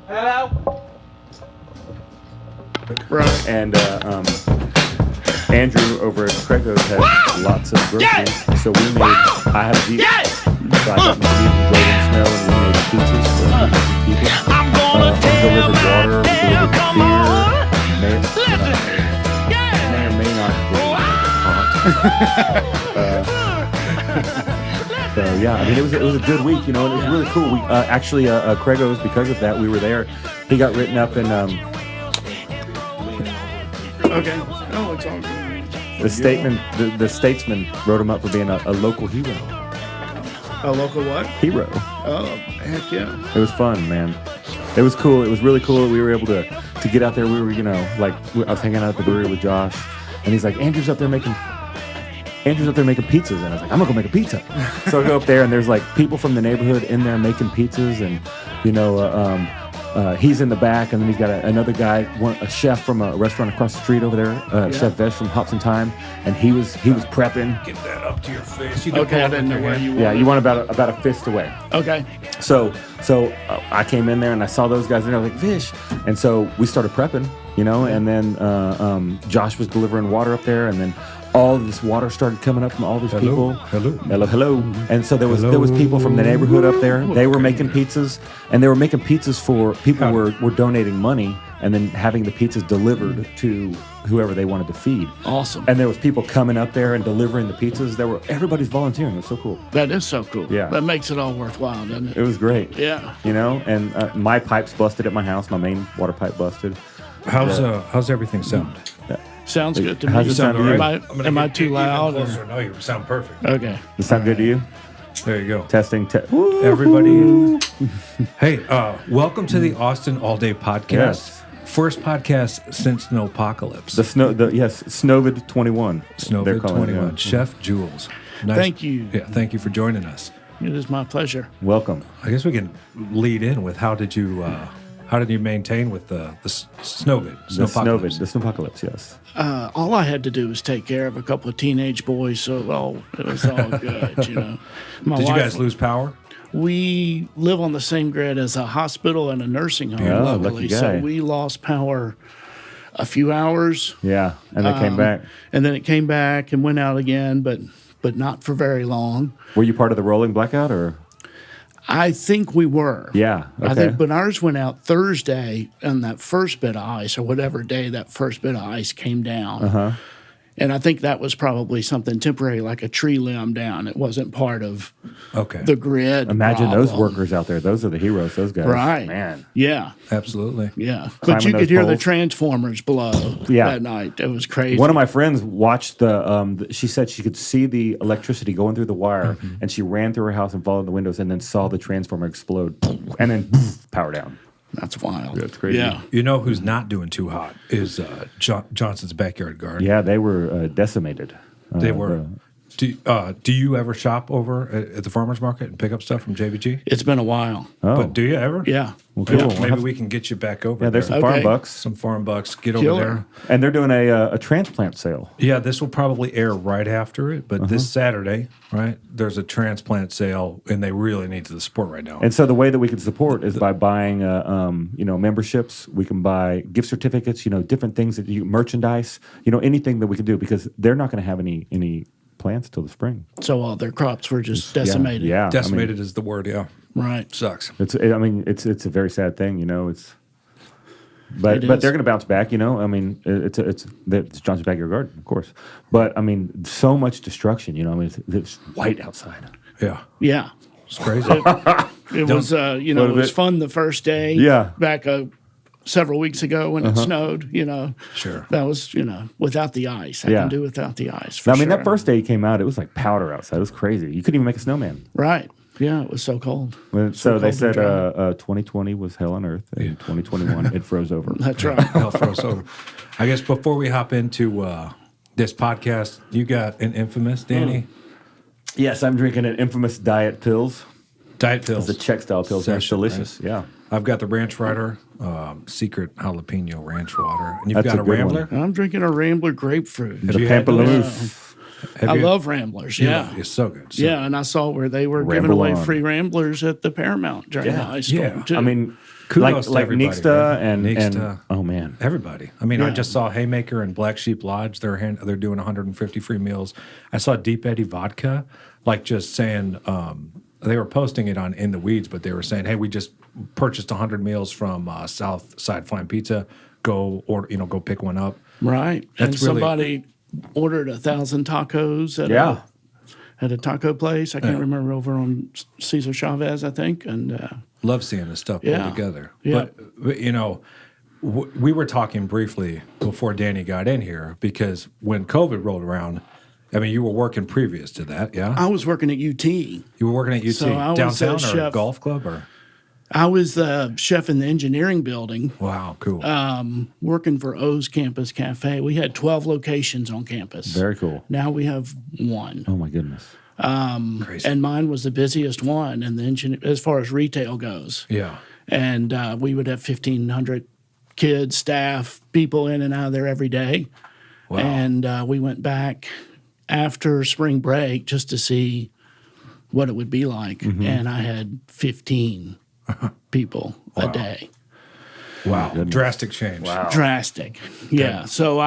Hello. Right. And Andrew over at Craigos had lots of groceries, so we made. I have a Jeep, so I got my Jeep and drove in the snow, and we made pizzas for people. Delivered water, delivered beer. May or may not be hot. So yeah, I mean it was a good week, you know, and it was really cool. We actually Craigos, because of that, we were there. He got written up in Okay. Oh, it's all good. the statesman wrote him up for being a local hero. A local what? Hero. Oh, heck yeah. It was fun, man. It was cool. It was really cool. We were able to get out there. We were, you know, like I was hanging out at the brewery with Josh, and he's like, Andrew's up there making pizzas, and I was like, I'm gonna go make a pizza. So I go up there, and there's like people from the neighborhood in there making pizzas, and you know, he's in the back, and then he's got another guy, a chef from a restaurant across the street over there, Chef Vesh from Hops and Time, and he was prepping. Get that up to your face. Okay, I didn't know where you were. Yeah, you want about a fist away. Okay. So I came in there and I saw those guys, and I was like, Vish. And so we started prepping, you know, and then Josh was delivering water up there, and then all this water started coming up from all these people. Hello. And so there was people from the neighborhood up there. They were making pizzas, and they were making pizzas for people were donating money and then having the pizzas delivered to whoever they wanted to feed. Awesome. And there was people coming up there and delivering the pizzas. Everybody's volunteering. It was so cool. That is so cool. Yeah. That makes it all worthwhile, doesn't it? It was great. Yeah. You know, and my pipes busted at my house. My main water pipe busted. How's everything sound? Sounds good to me. How's it sound to you? Am I too loud? Or? No, you sound perfect. Okay. Does it sound good to you? There you go. Testing. Everybody. Hey, welcome to the Austin All Day Podcast. Yes. First podcast since Snowpocalypse. Snowvid 21. Snowvid 21. Yeah. Chef Jules. Nice. Thank you. Yeah, thank you for joining us. It is my pleasure. Welcome. I guess we can lead in with how did you maintain with the Snowvid? The Snowpocalypse, yes. All I had to do was take care of a couple of teenage boys, so it was all good, you know. Did you guys lose power? We live on the same grid as a hospital and a nursing home locally, lucky guy. so we lost power a few hours. Yeah, and they came back. And then it came back and went out again, but not for very long. Were you part of the rolling blackout, or? I think we were. Yeah, okay. But ours went out Thursday on that first bit of ice, or whatever day that first bit of ice came down. Uh-huh. And I think that was probably something temporary, like a tree limb down. It wasn't part of the grid. Imagine problem. those workers out there. Those are the heroes, those guys. Right. Man. Yeah. Absolutely. Yeah. Climbing But you those could hear the poles. transformers blow that night. It was crazy. One of my friends watched she said she could see the electricity going through the wire, and she ran through her house and followed the windows and then saw the transformer explode and then power down. That's wild. That's crazy. Yeah. You know who's not doing too hot is Johnson's Backyard Garden. Yeah, they were decimated. They were. Do you ever shop over at the farmer's market and pick up stuff from JBG? It's been a while. Oh. But do you ever? Yeah. Well, cool. Yeah, maybe we can get you back over Yeah, there's there. some farm Okay. bucks. Some farm bucks. Get Killer. over there. And they're doing a transplant sale. Yeah, this will probably air right after it, but this Saturday, right, there's a transplant sale, and they really need the support right now. And so the way that we can support is by buying, memberships. We can buy gift certificates, different things that merchandise, anything that we can do, because they're not going to have any plants till the spring. So all their crops were just decimated. Yeah. Decimated is the word, yeah. Right. Sucks. It's a very sad thing, But they're going to bounce back, It's John's Backyard Garden, of course. But so much destruction, it's white outside. Yeah. Yeah. It's crazy. It was, it was fun the first day. Yeah. Back several weeks ago when it snowed, Sure. That was, without the ice. I can do without the ice. For Now, sure. that first day he came out, it was like powder outside. It was crazy. You couldn't even make a snowman. Right. Yeah, it was so cold. So they cold said and dry. 2020 was hell on earth, and 2021 it froze over. That's right. Hell froze over. I guess before we hop into this podcast, you got an infamous, Danny? Yes, I'm drinking an infamous Diet Pills. Diet Pills. It's a Czech style pills. It's Session, delicious. right? Yeah. I've got the Ranch Rider Secret Jalapeno Ranch Water. And you've That's got a a good Rambler? I'm drinking a Rambler grapefruit. The you had Pamplemousse. I love Ramblers. Yeah. It's so good. So Yeah, and I saw where they were giving Ramble away on. free Ramblers at the Paramount during the ice storm, too. I mean, kudos like to everybody, Nixta man. and Nixta. oh man, everybody. I mean, I just saw Haymaker and Black Sheep Lodge. They're doing 150 free meals. I saw Deep Eddy Vodka, like just saying they were posting it on In the Weeds, but they were saying, "Hey, we just purchased 100 meals from South Side Flying Pizza. Go order, go pick one up." Right, and somebody ordered 1,000 tacos at a taco place. I can't remember, over on Cesar Chavez, I think, and. Love seeing this stuff pulled together. Yeah. But we were talking briefly before Danny got in here because when COVID rolled around, I mean, you were working previous to that, yeah? I was working at UT. You were working at UT, So I was downtown a or chef. golf club? Or? I was the chef in the engineering building. Wow, cool. Working for O's Campus Cafe. We had 12 locations on campus. very cool. Now we have one. Oh my goodness. Crazy. And mine was the busiest one in the as far as retail goes. Yeah. And we would have 1,500 kids, staff, people in and out of there every day. Wow. And we went back after spring break just to see what it would be like. Mm-hmm. And I had 15 people a day. Wow. Drastic change. Wow. Drastic. Yeah. So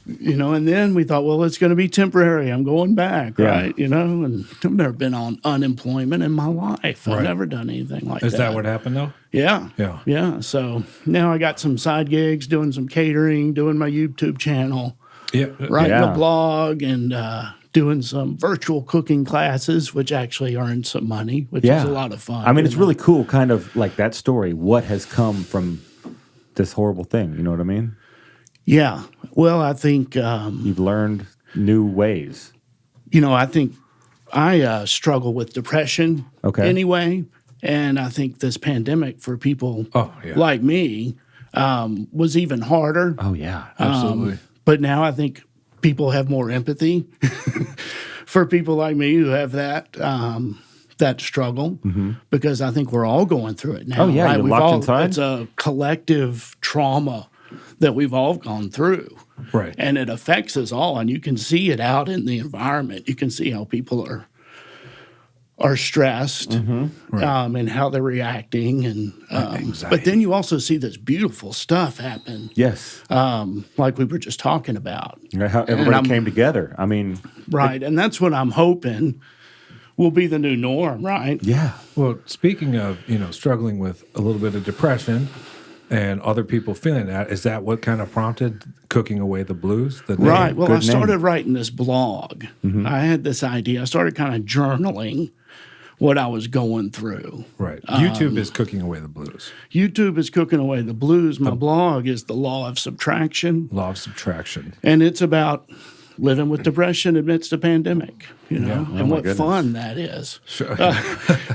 and then we thought, well, it's going to be temporary. I'm going back, right? And I've never been on unemployment in my life. I've never done anything like that. Is that what happened, though? Yeah. Yeah. Yeah. So now I got some side gigs, doing some catering, doing my YouTube channel, writing a blog, and doing some virtual cooking classes, which actually earned some money, which is a lot of fun. I mean, it's really cool, kind of like that story. What has come from this horrible thing? You know what I mean? Yeah. Well, I think You've learned new ways. I think I struggle with depression anyway. And I think this pandemic for people like me was even harder. Oh, yeah. Absolutely. But now I think people have more empathy for people like me who have that struggle, because I think we're all going through it now. Oh, yeah. Right? You're locked inside. It's a collective trauma that we've all gone through. Right. And it affects us all, and you can see it out in the environment. You can see how people are stressed, and how they're reacting, and but then you also see this beautiful stuff happen. Yes. Like we were just talking about. How everybody came together. I mean, right, and that's what I'm hoping will be the new norm. Right. yeah. Well, speaking of, struggling with a little bit of depression and other people feeling that, is that what kind of prompted Cooking Away the Blues? Right. Well, I Good started name. writing this blog. I had this idea. I started kind of journaling what I was going through. Right. YouTube is Cooking Away the Blues. YouTube is Cooking Away the Blues. My blog is The Law of Subtraction. Law of Subtraction. And it's about living with depression amidst a pandemic, and what fun that is. Sure.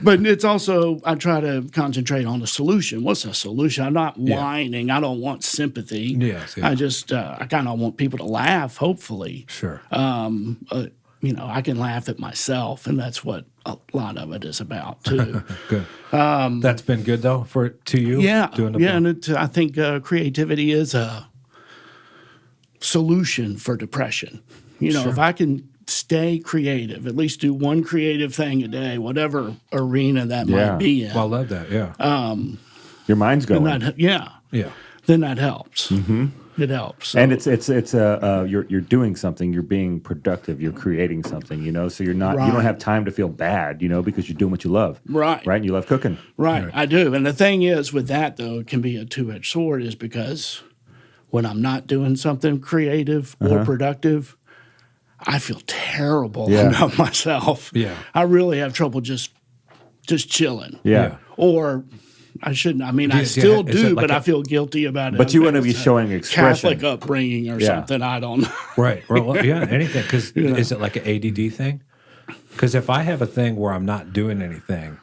But it's also, I try to concentrate on the solution. What's the solution? I'm not whining. I don't want sympathy. Yes. I just, I kind of want people to laugh, hopefully. Sure. I can laugh at myself, and that's what a lot of it is about, too. Good. That's been good, though, to you? Yeah. Doing And I think creativity is a solution for depression. If I can stay creative, at least do one creative thing a day, whatever arena that might be in. Well, I love that, yeah. Your mind's going. Then that helps. It helps. So. And you're doing something. You're being productive. You're creating something. So you're not. You don't have time to feel bad. Because you're doing what you love. Right. Right. And you love cooking. Right. I do. And the thing is, with that though, it can be a two-edged sword. Is because when I'm not doing something creative or productive, I feel terrible about myself. Yeah. I really have trouble just chilling. Yeah. Or I shouldn't. I mean, I still do, but I feel guilty about it. But you want to be showing expression. Catholic upbringing or something. I don't know. Right. Well, anything. Because is it like an ADD thing? Because if I have a thing where I'm not doing anything,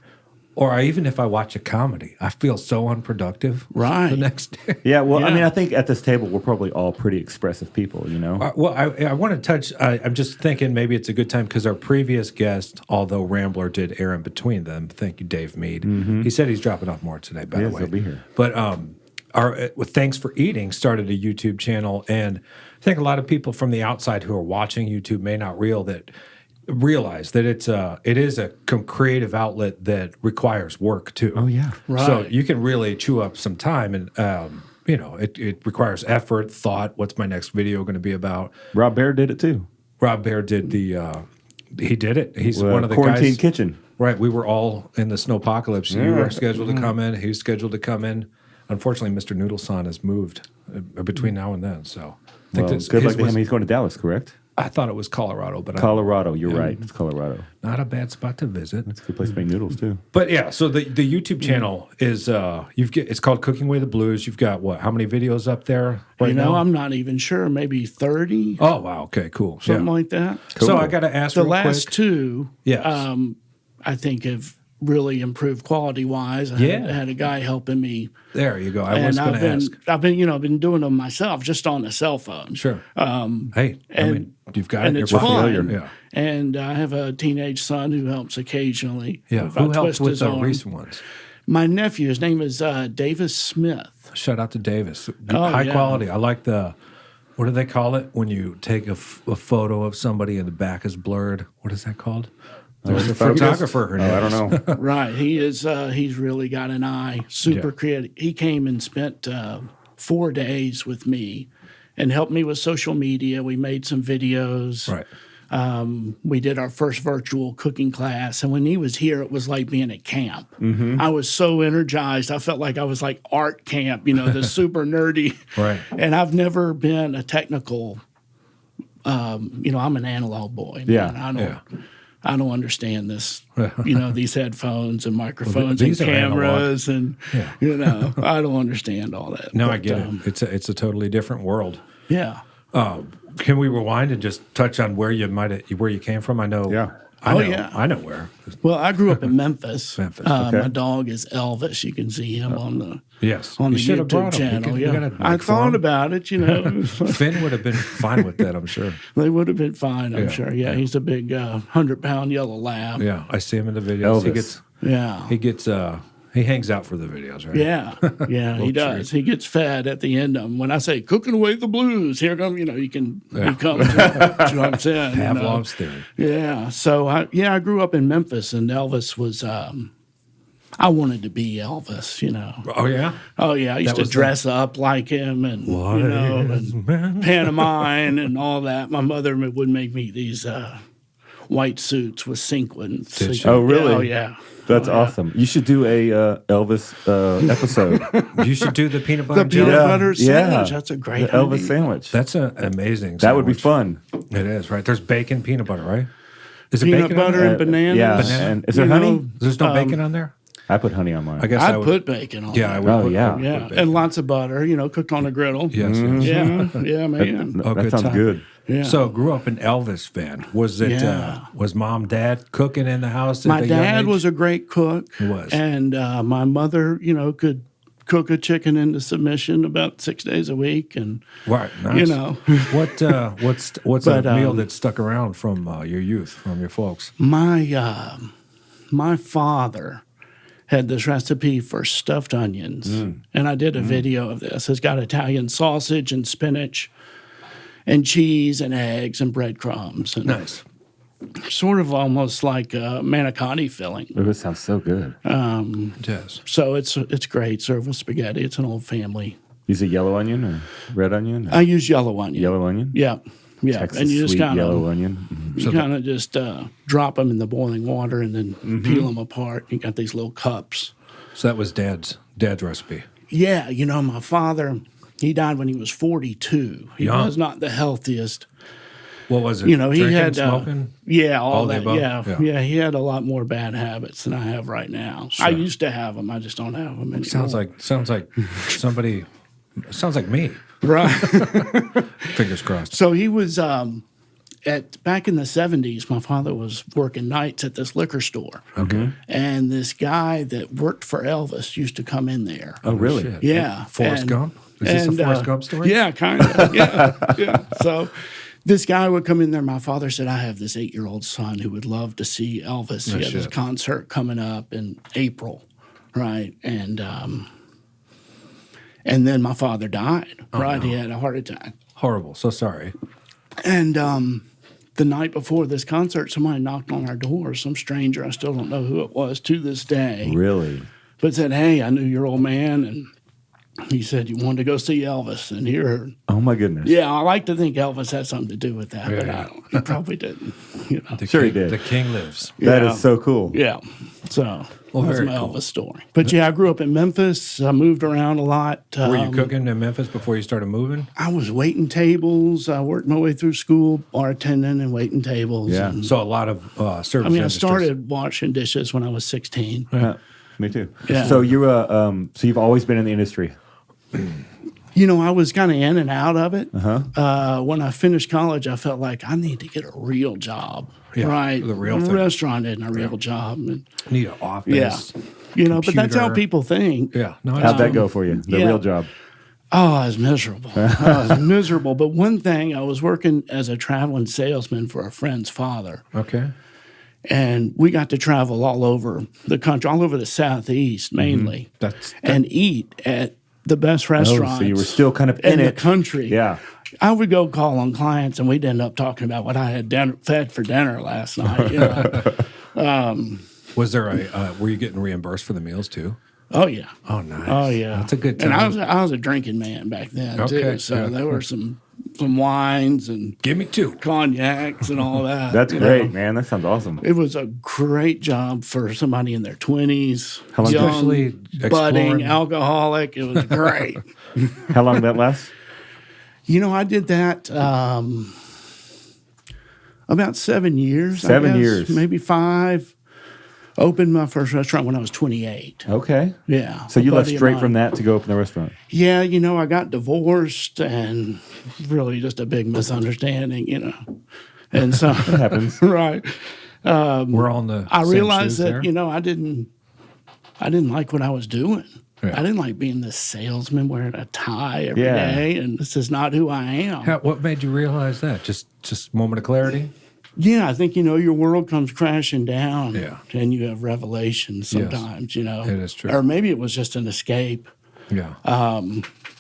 or even if I watch a comedy, I feel so unproductive the next day. Yeah, well, I mean, I think at this table, we're probably all pretty expressive people, Well, I want to touch, I'm just thinking maybe it's a good time because our previous guest, although Rambler did air in between them, thank you, Dave Mead. He said he's dropping off more today, by the way. He'll be here. But with Thanks for Eating started a YouTube channel, and I think a lot of people from the outside who are watching YouTube may not realize that it is a creative outlet that requires work too. Oh yeah. Right. So you can really chew up some time, and it requires effort, thought. What's my next video going to be about? Rob Bear did it too. Rob Bear did he did it. He's one of the Quarantine guys. Kitchen. Right. We were all in the snowpocalypse. You were scheduled to come in. He was scheduled to come in. Unfortunately, Mr. Noodle-san has moved between now and then. So I think Well, good luck to him. He's going to Dallas, correct? I thought it was Colorado, but Colorado. You're right. It's Colorado. not a bad spot to visit. It's a good place to make noodles too. But yeah, so the YouTube channel is it's called Cooking Away the Blues. You've got how many videos up there right now? I'm not even sure. Maybe 30. Oh wow, okay, cool. Something like that. Cool. So I got to ask The real last quick. two, Yes. I think have really improved quality wise. I had a guy helping me. There you go. I was going to ask. I've been doing them myself just on a cell phone. Sure. Hey, I mean, you've got and it. it's You're fun. familiar. Yeah. And I have a teenage son who helps occasionally. Yeah. If I Who helps twist with his the arm. recent ones? My nephew. His name is Davis Smith. Shout out to Davis. Oh, High yeah. quality. I like what do they call it when you take a photo of somebody and the back is blurred? What is that called? There's a focus? photographer. I don't know. Right. He is. He's really got an eye. Super creative. He came and spent 4 days with me, and helped me with social media. We made some videos. Right. We did our first virtual cooking class, and when he was here, it was like being at camp. I was so energized. I felt like I was like art camp. The super nerdy. Right. And I've never been a technical. I'm an analog boy. Yeah. Man. I don't understand this, these headphones and microphones these and are analog. cameras and, I don't understand all that. No, But, I get it. It's a totally different world. Yeah. Can we rewind and just touch on where you came from? I know. Yeah. I know where. Well, I grew up in Memphis. Memphis, okay. My dog is Elvis. You can see him on the Yes. on You the should have YouTube brought him. channel. You gotta I make thought fun. about it. Finn would have been fine with that, I'm sure. They would have been fine. I'm Yeah, sure. Yeah, he's a big 100-pound yellow lab. Yeah, I see him in the videos. Elvis. He hangs out for the videos, right? Yeah, he does. He gets fed at the end of them. When I say cooking away the blues, here come, he comes jumps in. Pavlov's theory. Yeah. So I grew up in Memphis, and Elvis was. I wanted to be Elvis, Oh yeah. Oh yeah, I used to was dress up like him, and and pantomime and all that. My mother would make me these white suits with sequins. Did she? Oh, really? Oh yeah. That's awesome. You should do a Elvis episode. You should do the peanut butter The jelly. peanut butter Yeah. sandwich. That's a great The Elvis idea. sandwich. That's an amazing. That would be sandwich. fun. It is, right? There's bacon, peanut butter, right? Is it Peanut bacon on butter there? and bananas. Yeah. Banana? And is there honey? There's no bacon on there. I put honey on mine. I guess I'd I would put bacon on. Yeah, I there. would. Oh, put- yeah. I would Yeah, put bacon. and lots of butter. Cooked on a griddle. Yes. Yeah, man. Oh, that good sounds time. good. Yeah. So grew up an Elvis fan. Was it? Yeah. Was mom, dad cooking in the house? At My a young dad age? was a great cook. He was. And my mother, could cook a chicken into submission about 6 days a week. And, right. Nice. what's But, a meal that stuck around from your youth, from your folks? my father had this recipe for stuffed onions. And I did a video of this. It's got Italian sausage and spinach and cheese and eggs and breadcrumbs. And Nice. sort of almost like a manicotti filling. Oh, this sounds so good. Yes. So it's great. Served with spaghetti. It's an old family. Use a yellow onion or red onion? I use yellow onion. Yellow onion? Yeah. Yeah. Texas and you just sweet kind yellow of onion. just drop them in the boiling water and then peel them apart. You got these little cups. So that was dad's recipe. Yeah, my father, he died when he was 42. He Young. was not the healthiest. What was it? He Drinking, had smoking. Yeah, all the that. above? Yeah, Yeah. He had a lot more bad habits than I have right now. I used to have them. I just don't have them anymore. Sounds like somebody. Sounds like me. right. Fingers crossed. So he was back in the 70s. My father was working nights at this liquor store. Okay. And this guy that worked for Elvis used to come in there. Oh, really? Shit. Yeah. Forrest And- Gump? Is this a and, Forrest Gump story? Yeah, kind of. Yeah. So this guy would come in there. My father said, I have this 8-year-old son who would love to see Elvis. He had this shit. concert coming up in April, right? And And then my father died, right? He had a heart attack. Horrible. So sorry. And the night before this concert, somebody knocked on our door, some stranger, I still don't know who it was to this day. Really? But said, hey, I knew your old man, and he said you wanted to go see Elvis, and here. Oh my goodness. Yeah, I like to think Elvis had something to do with that, but I don't. He probably didn't. You know. Sure he did. The king lives. That Yeah. is so cool. Yeah. So that's very my cool. Elvis story. But yeah, I grew up in Memphis. I moved around a lot. Were you cooking in Memphis before you started moving? I was waiting tables. I worked my way through school, bartending and waiting tables. Yeah. And, So a lot of service I mean, I industries. started washing dishes when I was 16. Me too. Yeah. So so you've always been in the industry. You know, I was kind of in and out of it. When I finished college, I felt like I need to get a real job. Yeah, right? the real a thing. restaurant isn't a real job. And, Need an office. yeah. You know, but that's how computer. people think. Yeah. No, How'd that go for you? The yeah. real job. Oh, I was miserable. I was miserable. But one thing, I was working as a traveling salesman for a friend's father. Okay. And we got to travel all over the country, all over the Southeast mainly, and eat at the best restaurants. Oh, so you were still kind of in the it. country. Yeah. I would go call on clients, and we'd end up talking about what I had fed for dinner last night. You know? Was there were you getting reimbursed for the meals too? Oh yeah. Oh, nice. Oh yeah. That's a good time. And I was a drinking man back then Okay, too. So yeah. there were some wines and Give me two. cognacs and all that. That's you great, know. man. That sounds awesome. It was a great job for somebody in their 20s. How long- young, Especially budding exploring- alcoholic. It was great. How long did that last? You know, I did that about 7 years. I 7 guess, years. Maybe 5. Opened my first restaurant when I was 28. Okay. Yeah. So you a left buddy of straight mine. from that to go open the restaurant. Yeah, you know, I got divorced and really just a big misunderstanding, you know. And so, It happens. right. We're all in the. I same realized shoes that, there. you know, I didn't like what I was doing. Yeah. I didn't like being this salesman wearing a tie every Yeah. day, and this is not who I am. What made you realize that? Just moment of clarity. Yeah, I think, you know, your world comes crashing down. Yeah. And you have revelations sometimes, you know. It is true. Or maybe it was just an escape. Yeah.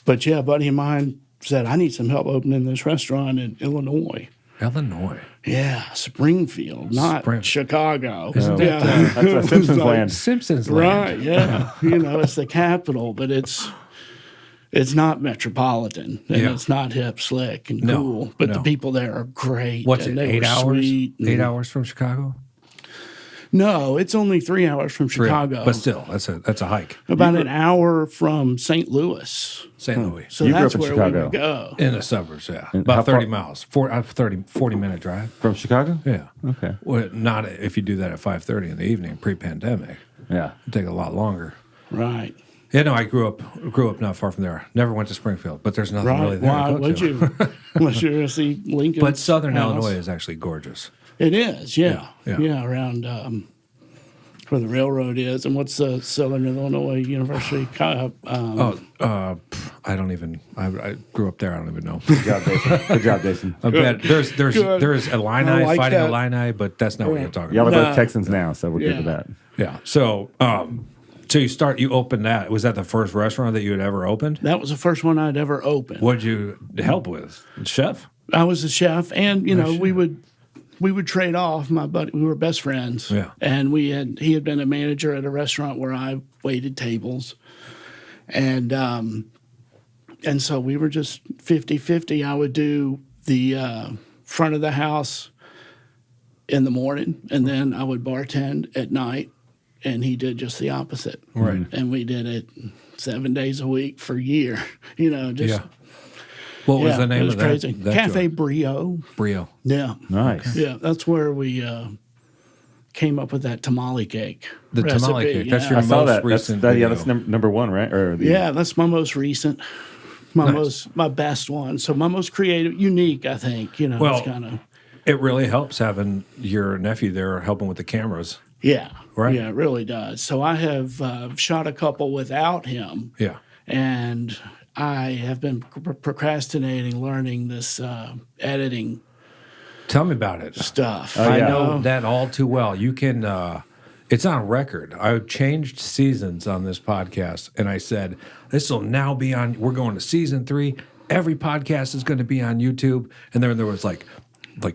But yeah, a buddy of mine said, I need some help opening this restaurant in Illinois. Illinois. Yeah, Springfield, not Springfield. Chicago. Isn't yeah. That's a Simpsons land. Simpsons land. Right, yeah. You know, it's the capital, but it's not metropolitan, and Yeah. it's not hip, slick, and No, cool. But no. the people there are great. What's and it? they 8 were hours. sweet, and- 8 hours from Chicago. No, it's only 3 hours from Chicago. But still, that's a hike. About an hour from St. Louis. St. Louis. So You grew that's up in where Chicago. we would go. In the suburbs, yeah. how About 30 far- miles. 40-minute drive. From Chicago? Yeah. Okay. Well, not if you do that at 5:30 in the evening, pre-pandemic. Yeah. It'd take a lot longer. Right. Yeah, no, I grew up not far from there. Never went to Springfield, but there's nothing Right. really there Why to go would to. you? Unless you're going to see Lincoln. But Southern house. Illinois is actually gorgeous. It is, yeah. Yeah, Yeah, yeah. around where the railroad is. And what's the Southern Illinois University? I don't even. I grew up there. I don't even know. Good job, Jason. Good job, Jason. I bet there's Good. Illini I like fighting that. Illini, but that's not what you're talking Y'all about. are No. both Texans now, so we're good Yeah. with that. Yeah. So, you opened that. Was that the first restaurant that you had ever opened? That was the first one I'd ever opened. What'd you help with? Chef? I was a chef, and you know chef. we would trade off. My buddy, we were best friends. Yeah. And he had been a manager at a restaurant where I waited tables, and so we were just 50-50. I would do the front of the house in the morning, and then I would bartend at night, and he did just the opposite. Right. And we did it 7 days a week for a year. You know, just Yeah. What was yeah, the name it was of that? crazy. that Cafe joint? Brio. Brio. Yeah. Nice. Yeah, that's where we came up with that tamale cake. The recipe, tamale cake. That's your I saw most that. recent. That's video. number one, right? Or the, Yeah, that's my most recent, my best one. So my most creative, unique, I think. You know, Well, it's kind of It really helps having your nephew there helping with the cameras. yeah, Right. Yeah, it really does. So I have shot a couple without him, Yeah. and I have been procrastinating learning this editing Tell me about it. stuff. I yeah. know that all too well. You can It's on record. I changed seasons on this podcast, and I said, this will now be on, we're going to season 3. Every podcast is going to be on YouTube. And then there was like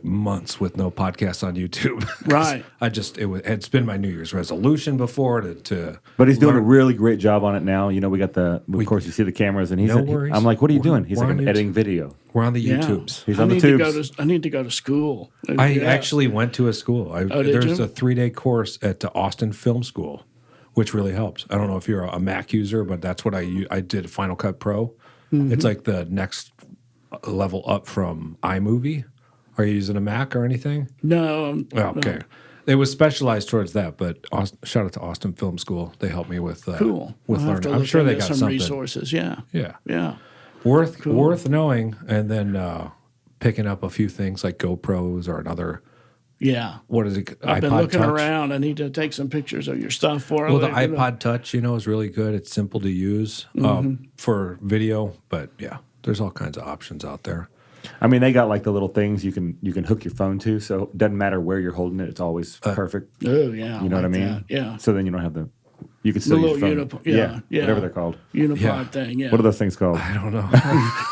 months with no podcasts on YouTube. Right. It's been my New Year's resolution before to But he's doing a really great job on it now. You know, we got of course, you see the cameras, and he's. No worries. I'm like, what are you doing? He's we're like, on I'm YouTube. editing video. We're on the Yeah. YouTubes. He's on the tubes. I need to go to school. I actually went to a school. did There's you? a 3-day course at the Austin Film School, which really helps. I don't know if you're a Mac user, but that's what I did Final Cut Pro. It's like the next level up from iMovie. Are you using a Mac or anything? No. Oh, okay. It was specialized towards that, but shout out to Austin Film School. They helped me with Cool. with I'll have to learning. I'm look sure they into got some something. resources. Yeah. Yeah, Yeah. worth knowing, and then picking up a few things like GoPros or another. Yeah. What is it? I've been iPod looking Touch? around. I need to take some pictures of your stuff for Well, the later, you know. iPod Touch, is really good. It's simple to use for video, but yeah, there's all kinds of options out there. I mean, they got like the little things you can hook your phone to, so it doesn't matter where you're holding it; it's always perfect. Oh, yeah. You know what I like mean? that. Yeah. So then you don't have you can still The use little your phone. yeah. Whatever they're called. Unipod Yeah. thing. Yeah. What are those things called? I don't know.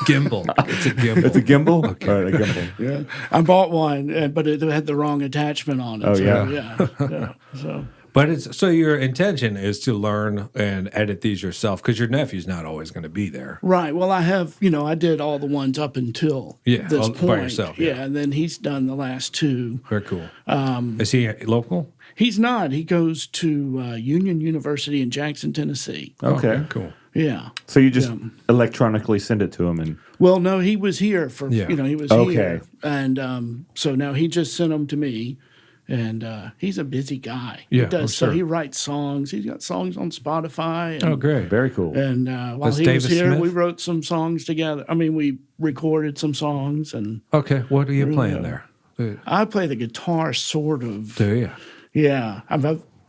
Gimbal. It's a gimbal. It's a gimbal. Okay. All right, a gimbal. Yeah. I bought one, but it had the wrong attachment on it. Oh, so, yeah. Yeah. So. But so your intention is to learn and edit these yourself because your nephew's not always going to be there. Right. Well, I have, I did all the ones up until this all point. by yourself, yeah. And then he's done the last 2. Very cool. Is he local? He's not. He goes to Union University in Jackson, Tennessee. Okay. Cool. Yeah. So you just electronically send it to him, and Well, no, he was here for, Yeah. he was Okay. here. And so now he just sent them to me. And he's a busy guy. Yeah, he does. I'm So sure. he writes songs. He's got songs on Spotify. And, Oh, great. very cool. And while That's he Davis was here, Smith? we wrote some songs together. I mean, we recorded some songs, and Okay. What are you playing there? I play the guitar, sort of. Do you? Yeah,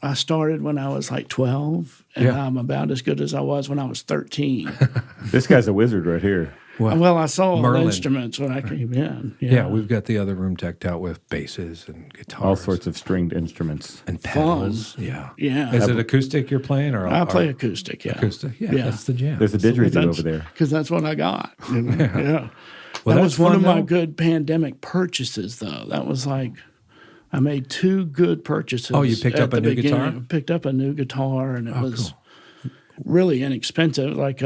I started when I was like 12, and Yeah. I'm about as good as I was when I was 13. This guy's a wizard right here. Well, I saw all the Merlin. instruments when I came in. Yeah, we've got the other room decked out with basses and guitars. All sorts of stringed instruments. and pedals. Yeah. Yeah. Is it acoustic you're playing or I play acoustic. Yeah, acoustic? Yeah, Yeah. that's the jam. There's a didgeridoo over there. because that's what I got. Yeah. Well, that that's was one of fun, my though. good pandemic purchases, though. That was like, I made 2 good purchases. Oh, you picked at up a the new beginning. guitar? I picked up a new guitar, and it was cool. really inexpensive. Like,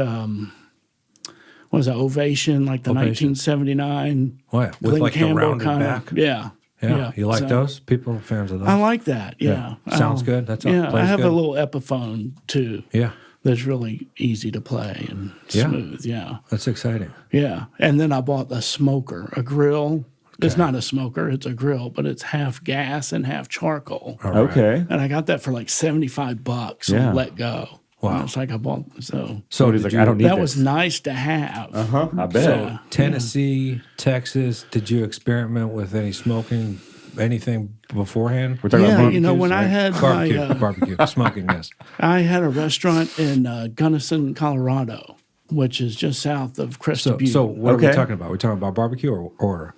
what was that, Ovation, like the Ovation. 1979 Oh, yeah. With Glenn like the Campbell rounded kind back. of. Yeah. Yeah. You like So, those? People are fans of those. I like that. Yeah. Sounds good. That's all. Yeah. I Plays have good. a little Epiphone, too. Yeah. That's really easy to play and Yeah. smooth. Yeah. That's exciting. Yeah. And then I bought a smoker, a grill. It's not a smoker, it's a grill, but it's half gas and half charcoal. All right. Okay. And I got that for like $75 Yeah. and let go. Wow. And it's like I bought So he's did like, you, I don't need that this. was nice to have. Huh? I bet. So, Tennessee, Texas, did you experiment with any smoking, anything beforehand? We're talking about Yeah, barbecues, when I right? had Barbecue, my, barbecue, smoking, yes. I had a restaurant in Gunnison, Colorado, which is just south of Crested Butte. So what are we Okay. talking about? We're talking about barbecue or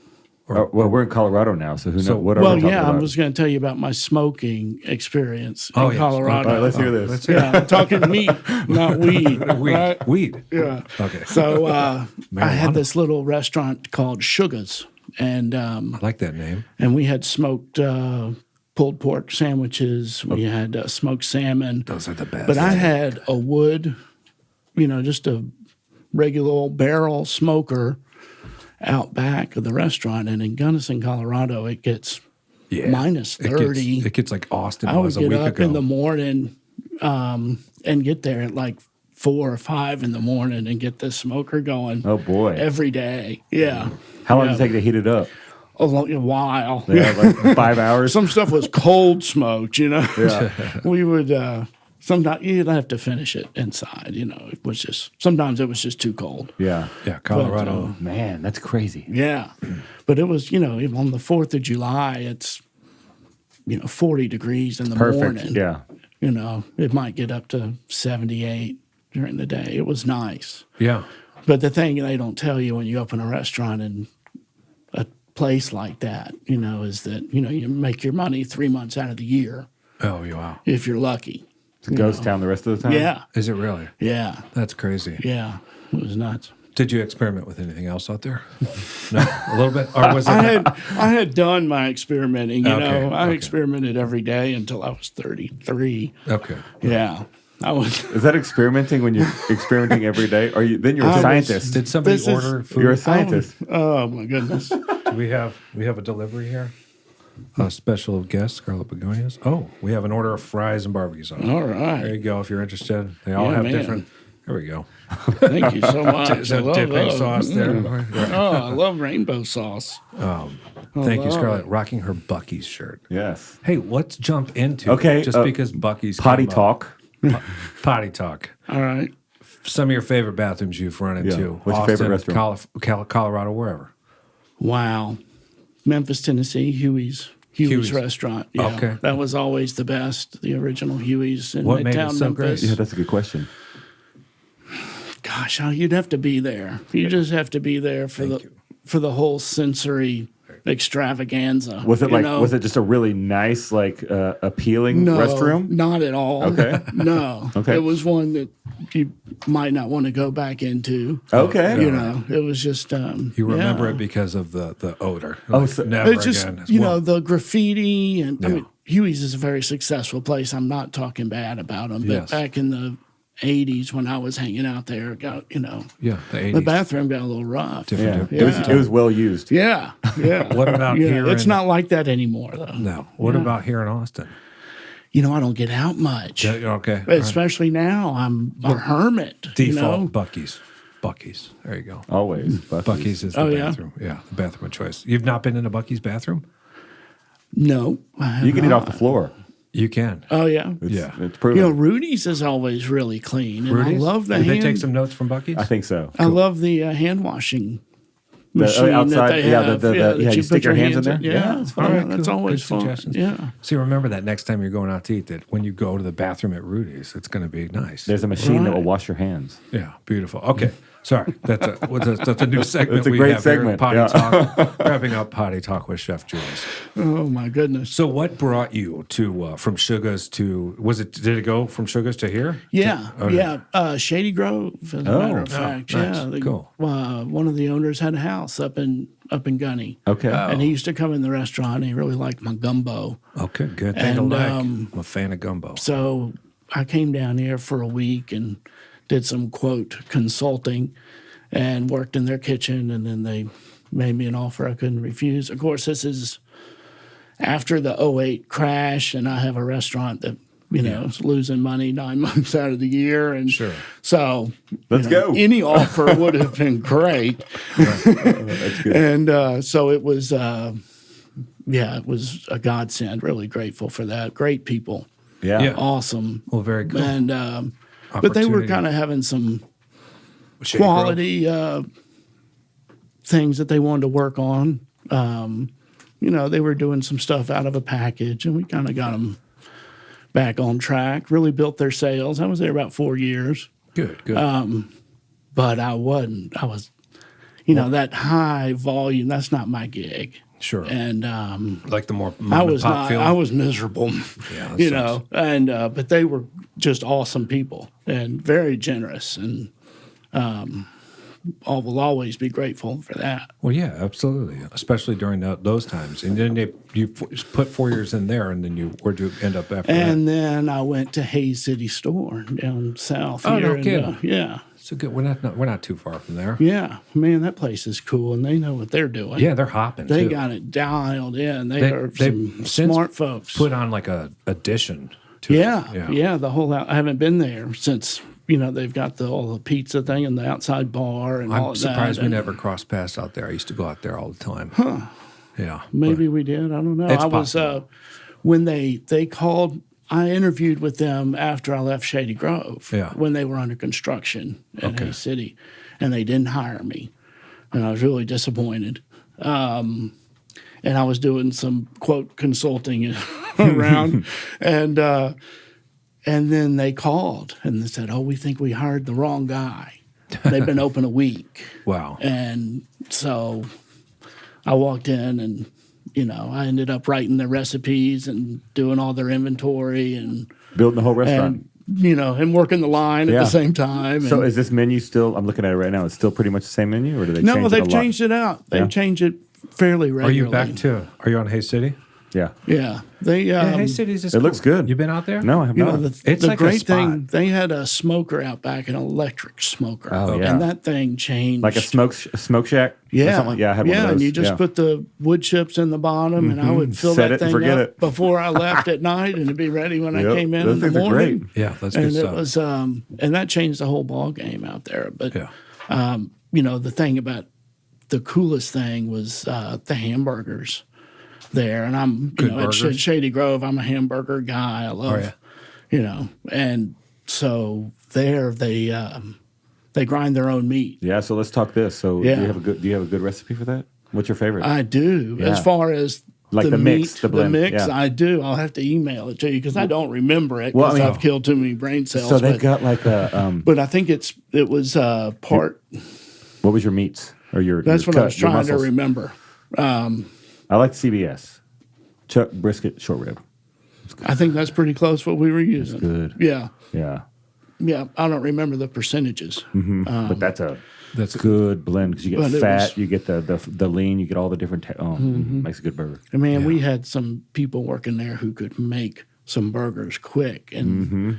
Well, we're in Colorado now, so who knows? What are well, we talking yeah, I about? was going to tell you about my smoking experience Oh, in yes. Colorado. All right, let's hear this. let's hear Yeah, I'm talking meat, not weed. weed. Right? Weed. Yeah. Okay. So I had Marijuana. this little restaurant called Sugar's, and I like that name. we had smoked pulled pork sandwiches. We had smoked salmon. Those are the best. But I had a wood, just a regular old barrel smoker out back of the restaurant. And in Gunnison, Colorado, it gets minus 30. It gets like Austin I would was a get week up ago. in the morning and get there at like 4 or 5 in the morning and get this smoker going Oh boy! every day. Yeah. How long Yeah. did it take to heat it up? A while. Yeah, like 5 hours. Some stuff was cold smoked, Yeah. We would sometimes you'd have to finish it inside, It was just sometimes it was just too cold. Yeah. Yeah, Colorado. Man, that's crazy. Yeah. But it was, on the 4th of July, it's 40 degrees in the Perfect. morning. Yeah. It might get up to 78 during the day. It was nice. Yeah. But the thing they don't tell you when you open a restaurant in a place like that, is that, you make your money 3 months out of the year. Oh, wow. if you're lucky. It's a ghost town the rest of the time? Yeah, Is it really? yeah, That's crazy. yeah. It was nuts. Did you experiment with anything else out there? No, a little bit, or was it? I had done my experimenting. You know, I okay. experimented every day until I was 33. Okay. Yeah, I was. Is that experimenting when you're experimenting every day? Or then you're a scientist? Did somebody This is- order food? You're a scientist. Oh my goodness. Do we have a delivery here? A special guest, Scarlet Begonias. Oh, we have an order of fries and barbecue sauce. All There right. you go. If you're interested, they all Yeah, have man. different. There we go. Thank you so much. I Some love dipping that. sauce there. Oh, I love rainbow sauce. Thank you, Scarlett. Rocking her Bucky's shirt. Yes. Hey, let's jump into Okay, it, just because Bucky's Potty came up. talk. Potty talk. All right. Some of your favorite bathrooms you've run into. What's your favorite restroom? Colorado, wherever. Wow. Memphis, Tennessee, Huey's Huey's. restaurant. Yeah. Okay. That was always the best. The original Huey's in What made it Midtown so Memphis. Yeah, that's a good question. Gosh, you'd have to be there. You just have to be there for the whole sensory extravaganza. Was it you like? know? Was it just a really nice, like, appealing No, restroom? not at all. Okay. No. Okay. It was one that you might not want to go back into. Okay. You know, it was just. You remember yeah. it because of the odor. Oh, Like, so- never It's just, again. you Well, know, the graffiti. And I Yeah. mean, Huey's is a very successful place. I'm not talking bad about them. But Yes. back in the 80s when I was hanging out there, it got, you know, yeah, the 80s. the bathroom got a little rough. Different. Yeah. It was well used. Yeah. Yeah. What about Yeah, here? it's in, not like that anymore, though. No. What about here in Austin? You know, I don't get out much. Yeah, okay. All right. Especially now, I'm a hermit. Default You know? Bucky's. Bucky's. There you go. Always. Bucky's is the Oh, yeah? bathroom. Yeah, the bathroom of choice. You've not been in a Bucky's bathroom? No. I have You can eat not. off the floor. You can. Oh, yeah. It's, Yeah. It's proven. You know, Rudy's is always really clean. And Rudy's? I love the Did hand. they take some notes from Bucky's? I think so. I love the hand washing The- machine outside- that they yeah, have. the- that you put stick your hands in there? Yeah, Yeah, it's all fun. right, That's cool. always Good fun. suggestions. Yeah. See, remember that next time you're going out to eat, that when you go to the bathroom at Rudy's, it's going to be nice. There's a machine that will Right. wash your hands. Yeah, beautiful. Okay, sorry. That's a new segment That's a we great have here. segment, Potty yeah. Talk. Wrapping up Potty Talk with Chef Jules. Oh, my goodness. So, what brought you to from Sugar's to? Did it go from Sugar's to here? Yeah, Okay. yeah. Shady Grove, as a matter of fact. nice. Yeah, Cool. One of the owners had a house up in Gunny. Okay. And he used to come in the restaurant. And he really liked my gumbo. Okay, good thing to And, like. I'm a fan of gumbo. So I came down here for a week and did some quote consulting and worked in their kitchen. And then they made me an offer I couldn't refuse. Of course, this is after the '08 crash, and I have a restaurant that, you know, is losing money 9 months out of the year. And Sure. so Let's go. Any offer would have been great. That's good. And so it was, it was a godsend. Really grateful for that. Great people. Yeah. Yeah. Awesome. Well, very cool. And but they were Opportunity. kind of having some Shady Grove? quality things that they wanted to work on. You know, they were doing some stuff out of a package, and we kind of got them back on track. Really built their sales. I was there about 4 years, Good, good. but I wasn't. I was, you know, that high volume. That's not my gig. Sure. And Like the more I mom and was pop not. feel. I was miserable. Yeah, that you sucks. know. And but they were just awesome people and very generous, and I will always be grateful for that. Well, yeah, absolutely, especially during those times. And then you put 4 years in there, and then where'd you end up after And then I went to Hayes City Store down south Oh, here. no and, kidding. yeah, that? So good. We're not too far from there. yeah. Man, that place is cool, and they know what they're doing. Yeah, they're hopping. They too. got it dialed in. They They- are they've some since smart folks. Put on like a addition to Yeah, it. yeah, the whole out. I haven't been there since, you know, they've got all the pizza thing and the outside bar and all I'm of surprised that. we and never crossed paths out there. I used to go out there all the time. Huh. Yeah. Maybe we did. I don't know. It's I was possible. when they called. I interviewed with them after I left Shady Grove. Yeah. When they were under construction in Okay. Hayes City, and they didn't hire me, and I was really disappointed. And I was doing some quote consulting around, and then they called and they said, "Oh, we think we hired the wrong guy. They've been open a week." Wow. And so I walked in and, I ended up writing their recipes and doing all their inventory and Building the whole restaurant. and working the line at Yeah. the same time. So And, is this menu still? I'm looking at it right now. It's still pretty much the same menu, or do they? no, change it a they've lot? changed it out. They've Yeah. changed it fairly Are regularly. you back to? Are you on Hay City? Yeah. Yeah, they. Yeah, Hay City's is It looks good. You been out there? No, I have You not. know, It's the like a great spot. thing, they had a smoker out back, an electric smoker. Oh, yeah. And that thing changed. Like a smoke shack. Or Yeah. something? Yeah, I had one of those. and you just Yeah. put the wood chips in the bottom, and I would fill Set that it and thing forget up it. before I left at night, and it'd be ready when I Yep. came in Those in the things are morning. great. Yeah, that's good And it stuff. was, and that changed the whole ball game out there. But, Yeah. the thing about the coolest thing was the hamburgers there. And I'm, Good at burgers? Shady Grove, I'm a hamburger guy. I love, yeah. and so there they grind their own meat. Yeah. So let's talk this. So Yeah. do you have a good recipe for that? What's your favorite? I do. Yeah. As far as Like the mix, meat, the blend, mix, yeah. I do. I'll have to email it to you because I don't remember it Well, because I mean- I've killed too many brain cells. so they've but, got like a. but I think it was part. What was your meats or your? That's your what I cut, was your trying to muscles? remember. I like CBS, chuck brisket short rib. I think that's pretty close what we were using. Good. Yeah. Yeah, Yeah. I don't remember the percentages. but that's a That's good blend because you But get it fat, was- you get the lean, you get all the different. Makes a good burger. And man, we had some people working there who could make some burgers quick, and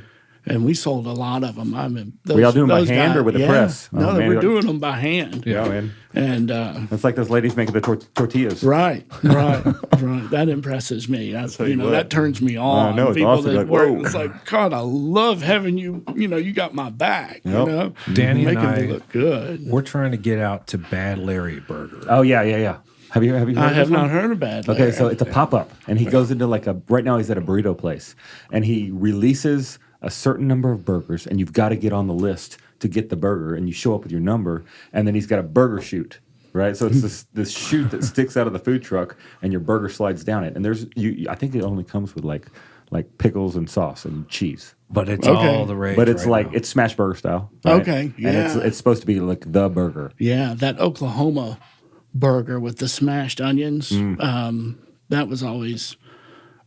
we sold a lot of them. I mean, Were y'all doing by those hand or with a press? No, Oh, they man. were doing them by hand. Yeah, man. And It's like those ladies making the tortillas. right. That impresses me. what. That turns me on. I know, it's people awesome. that Like, work, whoa. it's like, God, I love having you. You got my back. Yep. Danny and making I. me look good. We're trying to get out to Bad Larry Burger. Oh yeah. Have you heard I of have this one? not heard of Bad Okay, Larry. so it's a pop up, and he goes into right now he's at a burrito place, and he releases a certain number of burgers, and you've got to get on the list to get the burger, and you show up with your number, and then he's got a burger chute, right? So it's this chute that sticks out of the food truck, and your burger slides down it, and I think it only comes with like pickles and sauce and cheese. But it's Okay. all the rage. But it's right like now. it's smash burger style. Right? Okay, and yeah. it's supposed to be like the burger. Yeah, that Oklahoma burger with the smashed onions, that was always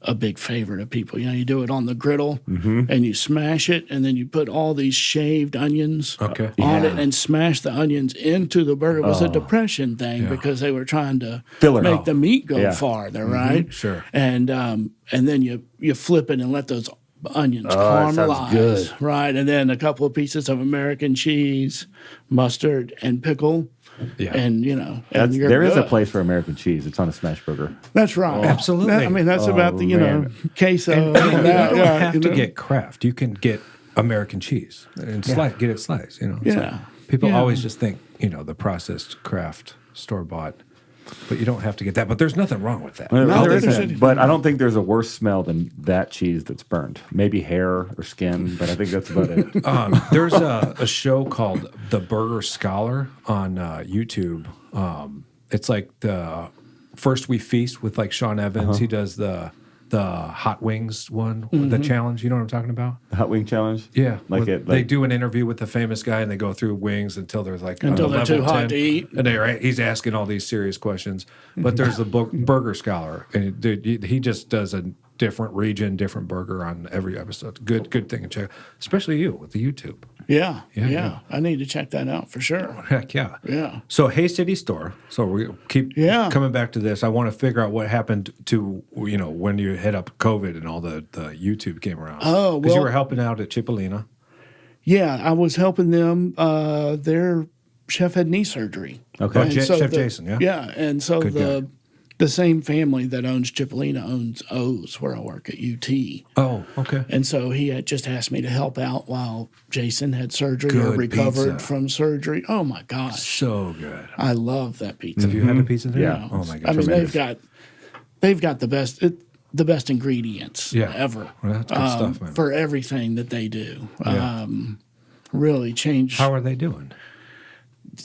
a big favorite of people. You do it on the griddle and you smash it, and then you put all these shaved onions Okay. on Yeah. it and smash the onions into the burger. It was a depression thing because they were trying to Filler. make the meat go Yeah. farther, right? Sure. And then you flip it and let those onions that sounds caramelize, good. right? And then a couple of pieces of American cheese, mustard, and pickle. Yeah. And and you're There is a good. place for American cheese. It's on a smash burger. That's right. Absolutely. That's about the man. queso. And and you that, don't yeah, have you to know. get Kraft. You can get American cheese and get it sliced. So Yeah. people Yeah. always just think the processed Kraft store bought, but you don't have to get that. But there's nothing wrong with that. Well, No, there there's isn't, a- but I don't think there's a worse smell than that cheese that's burned. Maybe hair or skin, but I think that's about it. There's a show called The Burger Scholar on YouTube. It's like the First We Feast with like Sean Evans. He does the hot wings one, the challenge. You know what I'm talking about? The hot wing challenge. Yeah, like they do an interview with the famous guy, and they go through wings until there's like Until they're level too hot 10, to eat. and he's asking all these serious questions. But there's the Burger Scholar, and dude, he just does a different region, different burger on every episode. Good thing to check, especially you with the YouTube. Yeah, Yeah. I need to check that out for sure. Heck yeah. Yeah. So Hay City store. So we keep Yeah. coming back to this. I want to figure out what happened to when you hit up COVID and all the YouTube came around. Oh, because you well- were helping out at Cipollina. Yeah, I was helping them. Their chef had knee surgery. Okay. Oh, And Chef Jason, yeah? Yeah, and so Good guy. the same family that owns Cipollina owns O's, where I work at UT. Oh, okay. And so he had just asked me to help out while Jason had surgery or Good recovered pizza. from surgery. Oh my gosh, So good. I love that pizza. Have you had a pizza there? Yeah. Oh my gosh. I mean, tremendous. they've got the best ingredients Yeah. ever. Well, that's good stuff, man. For everything that they do. Yeah. Really changed. How are they doing?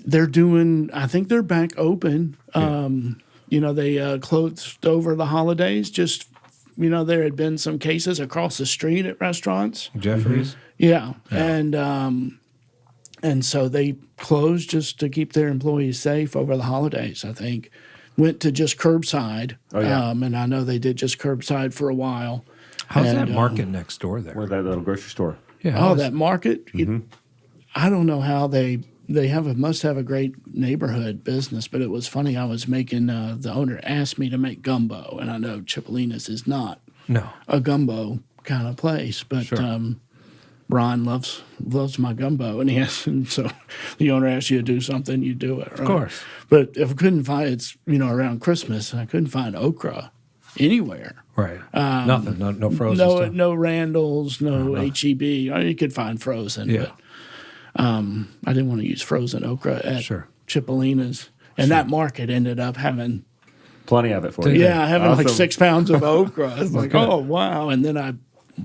They're doing. I think they're back open. They closed over the holidays. Just there had been some cases across the street at restaurants. Jeffries? Yeah, and so they closed just to keep their employees safe over the holidays. I think went to just curbside. Oh, yeah. And I know they did just curbside for a while. How's And, that market next door there? Where's that little grocery store? Yeah. Oh, that market. I don't know how they must have a great neighborhood business, but it was funny. I was making the owner asked me to make gumbo, and I know Cipollina's is not No. a gumbo kind of place, but Sure. Ron loves my gumbo, and so the owner asks you to do something, you do it. Right? Of course. But if I couldn't find it's around Christmas, I couldn't find okra anywhere. Right. Nothing. No frozen stuff. No Randall's, no HEB. You could find frozen, Yeah. but I didn't want to use frozen okra at Sure. Cipollina's, and that market ended up having. Plenty of it for you. Yeah, having like Awesome. 6 pounds of okra. It's like, oh wow! And then I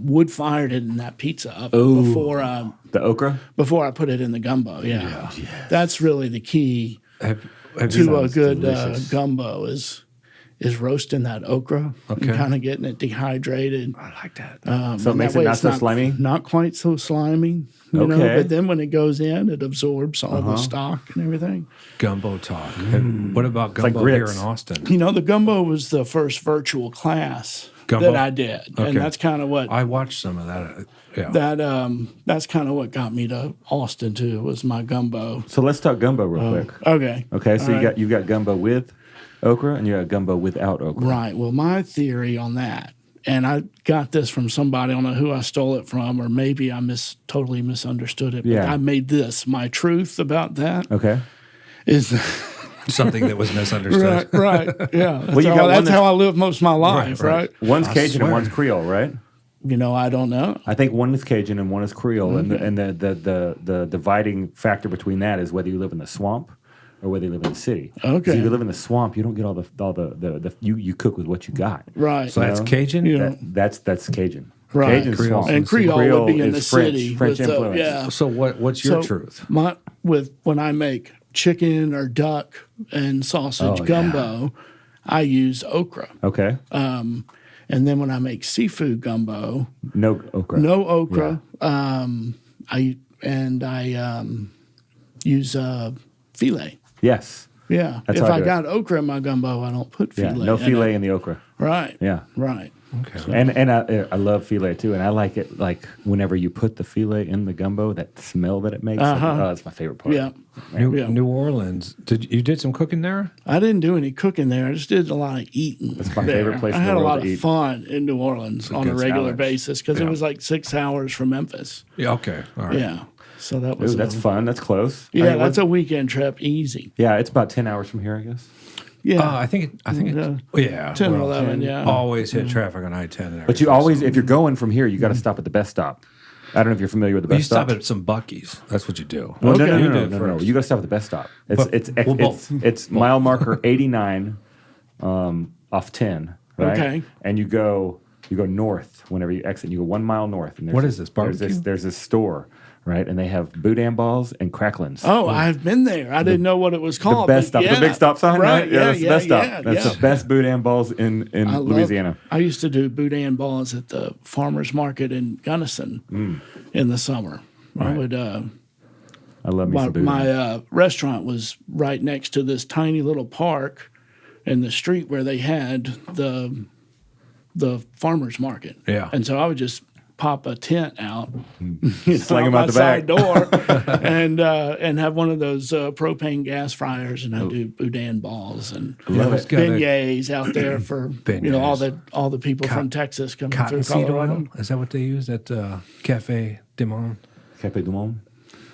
wood fired it in that pizza oven The okra? before I put it in the gumbo. Yeah, that's really the key Have to you, a good delicious. gumbo is roasting that okra Okay. and kind of getting it dehydrated. I like that. So it And makes that it way not it's so slimy? Not quite so slimy. You know, Okay. but then when it goes in, it absorbs all the stock and everything. Gumbo talk. And what about like gumbo here grits. in Austin? You know, the gumbo was the first virtual class Gumbo? that I did, Okay. and that's kind of what I watched some of that. Yeah. that's kind of what got me to Austin too. Was my gumbo. So let's talk gumbo real quick. Okay. Okay, so All right. you've got gumbo with okra and you got gumbo without okra. Right. Well, my theory on that, and I got this from somebody. I don't know who I stole it from, or maybe I totally misunderstood it. But Yeah. I made this my truth about that Okay. is Something that was misunderstood. right. Yeah. That's, you how, got one that's how I live most of my life. right. Right. One's I Cajun and swear. one's Creole, right? I don't know. I think one is Cajun and one is Creole, and the dividing factor between that is whether you live in the swamp or whether you live in the city. Okay. So if you live in the swamp, you don't get all the you cook with what you got. Right. So that's Cajun? You know, That's Cajun. Right. Cajun Creole. swamp. and Creole would be in is the French, city. French with the- influence. yeah. So what's your So truth? when I make chicken or duck and sausage Oh, gumbo, I use okra. Okay. And then when I make seafood gumbo, No okra. no okra. I use filet. Yes. Yeah. That's if how I I do it. got okra in my gumbo, I don't put Yeah. filet. No in filet it. in the okra. Right. Yeah. Right. Okay. And I love filet too, and I like it like whenever you put the filet in the gumbo, that smell that it makes. That's my favorite part. Yeah. Yeah. New Orleans. You did some cooking there? I didn't do any cooking there. I just did a lot of eating. That's my there. favorite place I in the had a world lot to of eat. fun in New Orleans on a good regular challenge. basis because Yeah. it was like 6 hours from Memphis. Yeah. Okay. All right. Yeah. So that was Ooh, that's fun. That's close. yeah, I mean, that's a weekend trip, easy. yeah. It's about 10 hours from here, I guess. Yeah, I think Yeah. yeah. 10 or well, 11, yeah. Always hit traffic on I-10. But you always, if you're going from here, you got to stop at the best stop. I don't know if you're familiar with the You best stop stop. at some Buc-ee's. That's what you do. Well, Okay. no, You no, did no, no, no. first. You got to stop at the best stop. But- well, both. It's mile marker 89 off 10, right? Okay. And you go north whenever you exit. You go 1 mile north. And there's What is this, barbecue? There's this store, right? And they have boudin balls and cracklins. Oh, I've been there. I didn't know what it was The called. best but stop, the big stop sign, right? Yeah, that's the best stop. yeah, That's yeah. the best boudin balls in I Louisiana. I used to do boudin balls at the farmers market in Gunnison in the summer. I would. I love me My, some boudin. my restaurant was right next to this tiny little park in the street where they had the farmers market. Yeah. And so I would just pop a tent out, Sling 'em my out the side back. door, and have one of those propane gas fryers, and I do boudin balls and Love it's it. got a beignets out there for all the people from Texas coming through cottonseed Colorado. oil. Is that what they use at Cafe Du Monde? Café du Monde.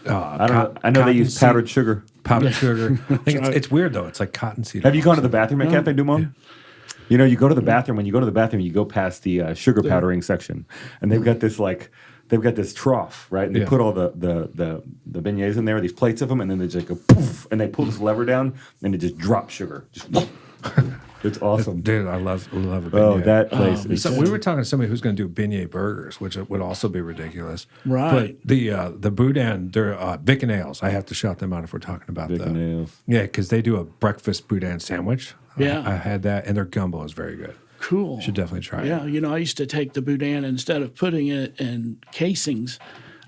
Uh, I don't know. I know they use cottonseed- powdered sugar. powdered sugar. I think right. it's weird though. It's like cottonseed. Have you gone to the bathroom at Café du Monde? You know, you go to the bathroom. When you go to the bathroom, you go past the sugar powdering section, and they've got this trough, right? And they Yeah. put all the beignets in there, these plates of them, and then they just go poof, and they pull this lever down, and it just drops sugar. Just it's awesome. Dude, I love a beignet. Oh, that place is. So we were talking to somebody who's going to do beignet burgers, which would also be ridiculous. Right. But the boudin, they're Vic and Ales. I have to shout them out if we're talking about Vic that. and Ales. Yeah, because they do a breakfast boudin sandwich. Yeah. I had that, and their gumbo is very good. Cool. Should definitely try Yeah, it. I used to take the boudin instead of putting it in casings,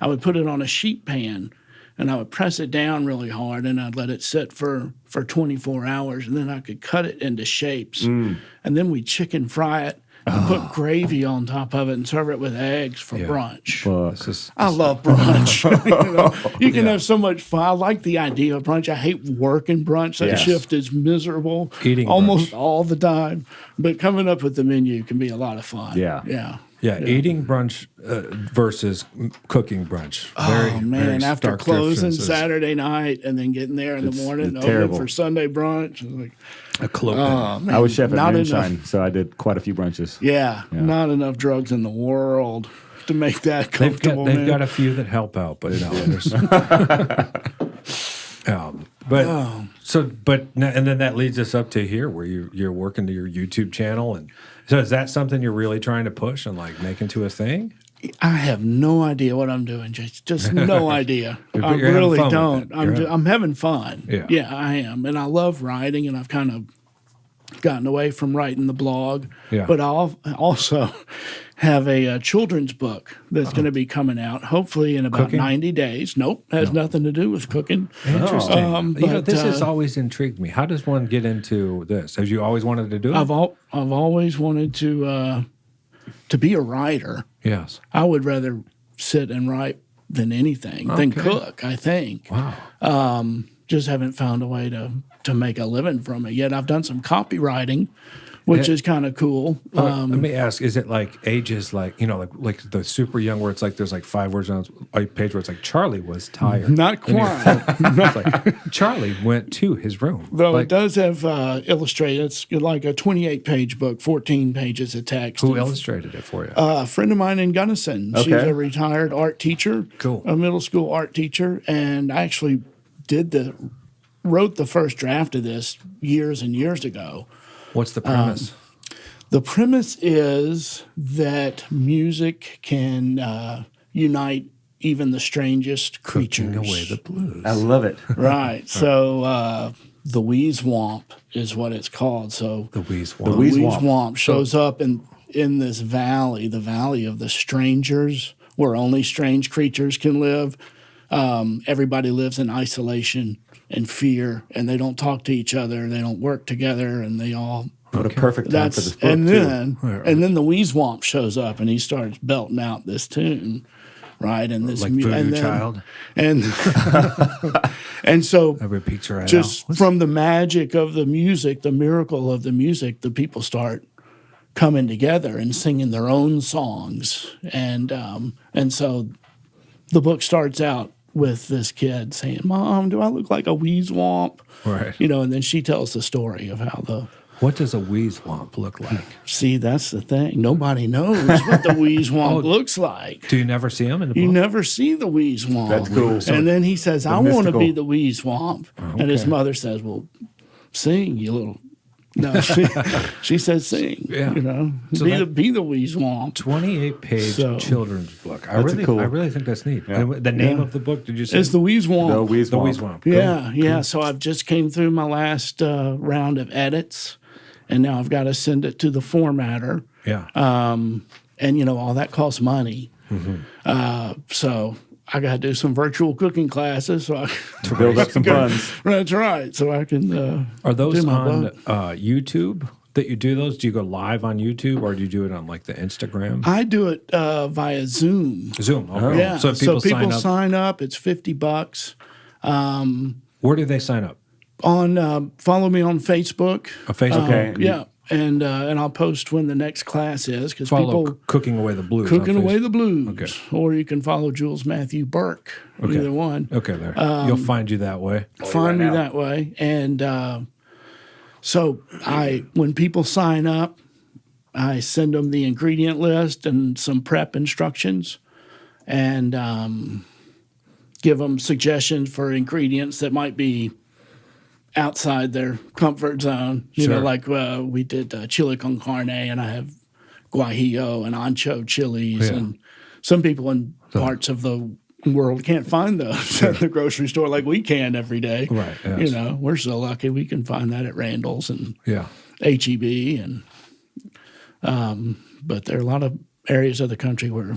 I would put it on a sheet pan, and I would press it down really hard, and I'd let it sit for 24 hours, and then I could cut it into shapes, and then we'd chicken fry it and put gravy on top of it and serve it with eggs for brunch. I love brunch. You can have so much fun. I like the idea of brunch. I hate working brunch. That shift is miserable. Eating almost brunch. all the time, but coming up with the menu can be a lot of fun. Yeah, eating brunch versus cooking brunch. Very After stark closing differences. Saturday night and then getting there in the morning and opening terrible. for Sunday brunch. It's like, A cloak. man, I was chef at not Moonshine, enough. so I did quite a few brunches. Not enough drugs in the world to make that comfortable. They've got a few that help out, but there's. And then that leads us up to here, where you're working to your YouTube channel, and so is that something you're really trying to push and like make into a thing? I have no idea what I'm doing, just no idea. But I you're having really fun with don't. it. I'm having fun. Yeah. I am, and I love writing, and I've kind of gotten away from writing the blog. Yeah. But I'll also have a children's book that's going to be coming out, hopefully in about Cooking? 90 days. Nope, has nothing to do with cooking. Interesting. But, This has always intrigued me. How does one get into this? Have you always wanted to do it? I've always wanted to be a writer. Yes. I would rather sit and write than anything, than cook, I think. Wow. Just haven't found a way to make a living from it yet. I've done some copywriting, which is kind of cool. Let me ask: is it like ages, like like the super young, where it's like there's like 5 words on a page where it's like Charlie was tired? Not quite. It's like Charlie went to his room. Though Like, it does have illustrated. It's like a 28-page book, 14 pages of text. who illustrated it for you? A friend of mine in Gunnison. She's Okay. a retired art teacher. Cool. A middle school art teacher. And I actually wrote the first draft of this years and years ago. What's the premise? The premise is that music can unite even the strangest creatures. Taking away the blues. I love it. Right. So the Wee Swamp is what it's called. So The Wee Swamp. The the Wee Wee Swamp. Swamp shows up in this valley, the Valley of the Strangers, where only strange creatures can live. Everybody lives in isolation and fear, and they don't talk to each other. They don't work together, and they all. What a perfect time for this book, and too. then the Wee Swamp shows up, and he starts belting out this tune, right? And this Like Voodoo and then, Child? and and so That repeats right just out. from the magic of the music, the miracle of the music, the people start coming together and singing their own songs, and so the book starts out with this kid saying, "Mom, do I look like a wee swamp?" Right. And then she tells the story of how the. What does a Wee Swamp look like? See, that's the thing. Nobody knows what the wee swamp looks like. Do you never see them in the book? You never see the wee swamp. That's cool. And then he says, "I want to mystical. be the wee swamp," and his mother says, "Well, sing, you little." No, she says, "Sing." Yeah. So Be the wee swamp. 28-page So- children's book. I That's really, I really think that's neat. And the name of the book? Did you say? It's the wee swamp. The Wee The Swamp. Wee Swamp. Cool. Yeah. So I've just came through my last round of edits, and now I've got to send it to the formatter. Yeah. And all that costs money. So I got to do some virtual cooking classes. So To build up some funds. That's right. So I can. Are those do my on book. YouTube that you do those? Do you go live on YouTube, or do you do it on like the Instagram? I do it via Zoom. Zoom. Okay. Yeah. So people, sign up. It's $50. Where do they sign up? On follow me on Facebook. Facebook. Okay. Yeah. And I'll post when the next class is because Follow people Cooking Away the Blues. on cooking away Facebook. the blues. Okay. Or you can follow Jules Matthew Burke. Either one. Okay, there. You'll find you that way. Find me that way. And so when people sign up, I send them the ingredient list and some prep instructions, and give them suggestions for ingredients that might be outside their comfort zone. You know, Sure. like we did chili con carne, and I have guajillo and ancho chilies, Yeah. and some people in parts of the world can't find those at the grocery store like we can every day. Right, yes. We're so lucky we can find that at Randall's and Yeah. HEB, and but there are a lot of areas of the country where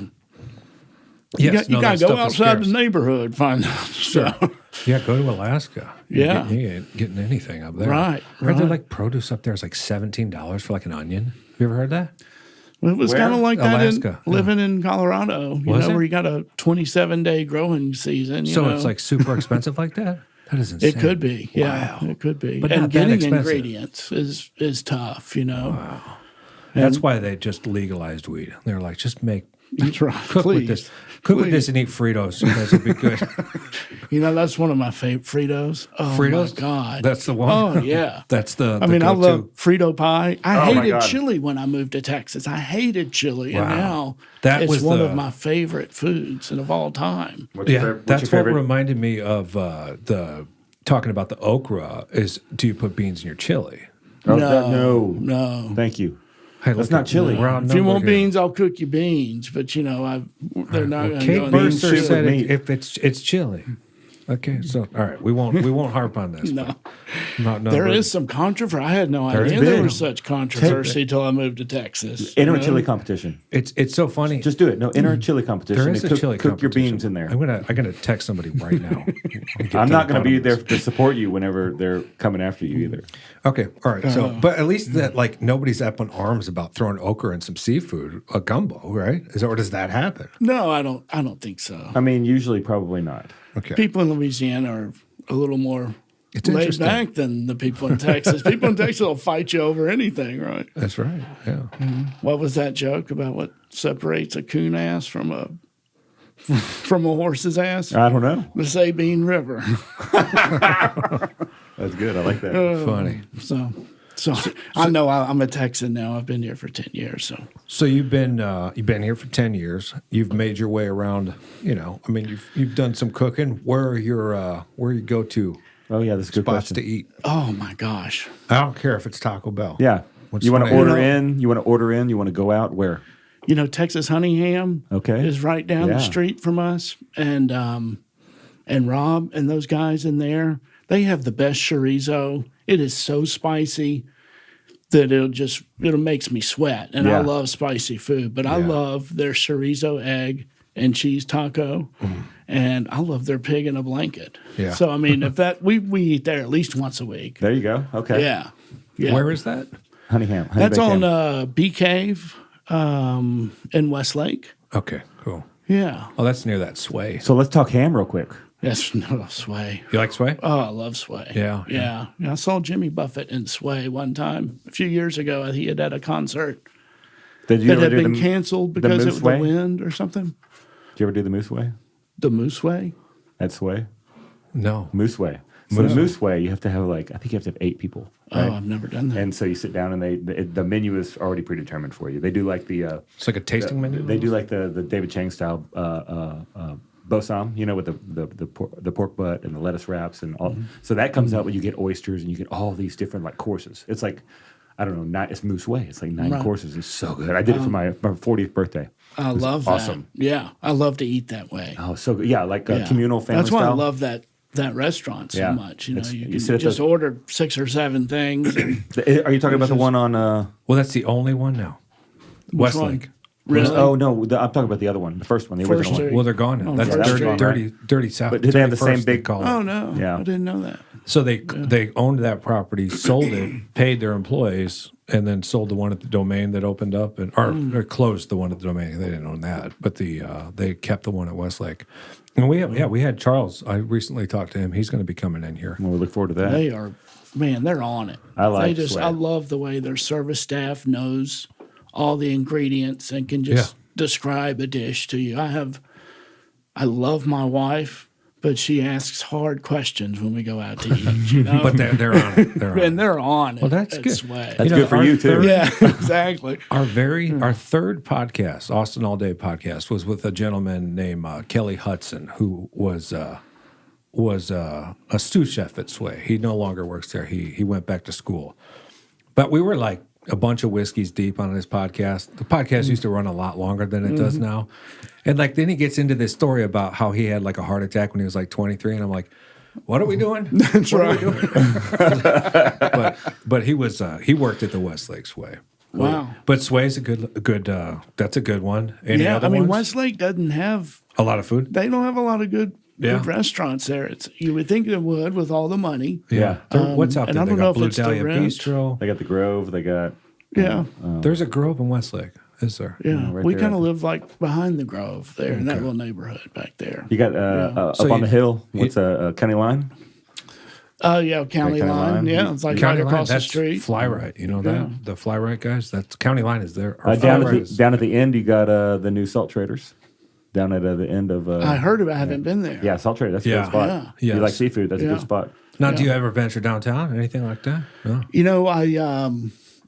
Yes, you no, got that to go stuff is outside the scarce. neighborhood, find stuff. Yeah, go to Alaska. Yeah. You ain't getting anything up there. Right, Aren't there right. like produce up there is like $17 for like an onion? Have you ever heard that? It was Where? kind of like Alaska, that living in Colorado, Was it? where you got a 27-day growing season. So know. it's like super expensive like that? That is insane. It could be, yeah, Wow. it could be. But and not that getting expensive. ingredients is tough, Wow. That's why they just legalized weed. They're like, just make That's right. cook Please. with this. Cook with this and eat Fritos. You guys will be good. That's one of my favorite Fritos. Oh Fritos? my God. That's the one? Oh yeah. That's the I mean, I go-to. love Frito pie. I Oh, my hated God. chili when I moved to Texas. I hated chili, and Wow. now That it's was one the- of my favorite foods of all time. What's your Yeah, favorite- what's that's your what favorite? reminded me of the talking about the okra is do you put beans in your chili? Oh, No. no. Thank you. Hey, That's look not at- chili. we're If you outnumbered want here. beans, I'll cook you beans. But they're not going to Kate go in Beans Mercer soup said with it, meat. if it's chili. Okay, so all right, we won't harp on this. No. No, There but- is some controversy. I had no There idea is there big. was such controversy till I moved to Texas. Enter you a know? chili competition. It's so funny. Just do it. No, enter a chili competition. there is and a cook, chili cook your competition. beans in there. I'm gonna text somebody right now. I'm not going to be there to support you whenever they're coming after you either. Okay, all right. So, but at least that like nobody's up in arms about throwing okra and some seafood, a gumbo, right? Or does that happen? No, I don't think so. I mean, usually probably not. Okay. People in Louisiana are a little more It's laid interesting. back than the people in Texas. People in Texas will fight you over anything, right? That's right. Yeah. What was that joke about what separates a coon ass from a horse's ass? I don't know. The Sabine River. That's good. I like that. Funny. So I know I'm a Texan now. I've been here for 10 years. So you've been here for 10 years. You've made your way around. I mean, you've done some cooking. Where are your go to Oh, yeah, that's a good spots question. to eat? Oh my gosh. I don't care if it's Taco Bell. Yeah. What's You want to funny- order in? You want to order in? You want to go out? Where? Texas Honey Ham Okay. is right down Yeah. the street from us. And Rob and those guys in there, they have the best chorizo. It is so spicy that it makes me sweat. And Yeah. I love spicy food, but I love their chorizo egg and cheese taco. And I love their pig in a blanket. Yeah. So I mean, if that we eat there at least once a week. There you go. Okay. Yeah. Yeah. Where is that? Honey ham. Honey That's baked on ham. Bee Cave in Westlake. Okay, cool. Yeah. Oh, that's near that Sway. So let's talk ham real quick. Yes, no, Sway. You like Sway? Oh, I love Sway. Yeah, Yeah. I saw Jimmy Buffett in Sway one time a few years ago. He had at a concert Did you that ever had do been the, canceled the because Moose of Way? the wind or something. Did you ever do the Moose Way? The Moose Way? At Sway? No. Moose Way. So the Moose Way, you have to have I think you have to have 8 people. Right? Oh, I've never done that. And so you sit down and the menu is already predetermined for you. They do like the It's like a tasting menu. they do like the David Chang style bosam, with the pork butt and the lettuce wraps and all. So that comes out when you get oysters and you get all these different courses. It's like I don't know, it's Moose Way. It's like 9 Right. courses. It's so good. I did it for my 40th birthday. I love awesome. that. Yeah. I love to eat that way. Oh, so good. Yeah, like Yeah. communal family That's why style. I love that restaurant so Yeah. much. You It's- can you sit at just the- order 6 or 7 things. And Are you talking about the one on? Well, that's the only one now. Westlake. really? Oh no, I'm talking about the other one, the first one, the First original two. one. Well, they're gone now. Oh, That's First dirty, Street. dirty South. But did they have the same 31st, they big- call it. Oh, no. Yeah. I didn't know that. So they owned that property, sold it, paid their employees, and then sold the one at the Domain that opened up, or closed the one at the Domain. They didn't own that, but they kept the one at Westlake. And we had Charles. I recently talked to him. He's going to be coming in here. Well, we look forward to that. They are, man, they're on it. I like I Sway. love the way their service staff knows all the ingredients and can just describe a dish to you. I love my wife, but she asks hard questions when we go out to eat. But they're on it. They're on it. and they're on it. Well, that's at good. Sway. That's good for our you, too. third- Yeah, exactly. Our third podcast, Austin All Day podcast, was with a gentleman named Kelly Hudson, who was a sous chef at Sway. He no longer works there. He went back to school. But we were like a bunch of whiskeys deep on this podcast. The podcast used to run a lot longer than it does now. And then he gets into this story about how he had like a heart attack when he was like 23, and I'm like, what are we doing? That's right. But he worked at the Westlake Sway. Wow. But Sway's a good. That's a good one. Any Yeah, other I mean, ones? Westlake doesn't have A lot of food. They don't have a lot of good Yeah. restaurants there. You would think they would with all the money. Yeah. What's out and there? I They don't know got if Blue it's the Dahlia rent. Bistro. They got the Grove. They got Yeah, There's a Grove in Westlake. Is there? yeah. right We there. kind of live like behind the Grove there in that little neighborhood back there. you got So up on you- the hill. What's County Line? Yeah, County County Line. Line. Yeah, it's like County right Line, across the that's street. Fly Right. You know that? The Fly Right guys? That's County Line is there. Or Fly Down Right at is- the down at the end, you got the new Salt Traders. Down at the end of. I heard about. I haven't been there. Yeah, Salt Traders. That's a Yeah. good spot. Yeah. You Yes. like seafood? That's a Yeah. good spot. Now, do you ever venture downtown? Anything like that? No. You know,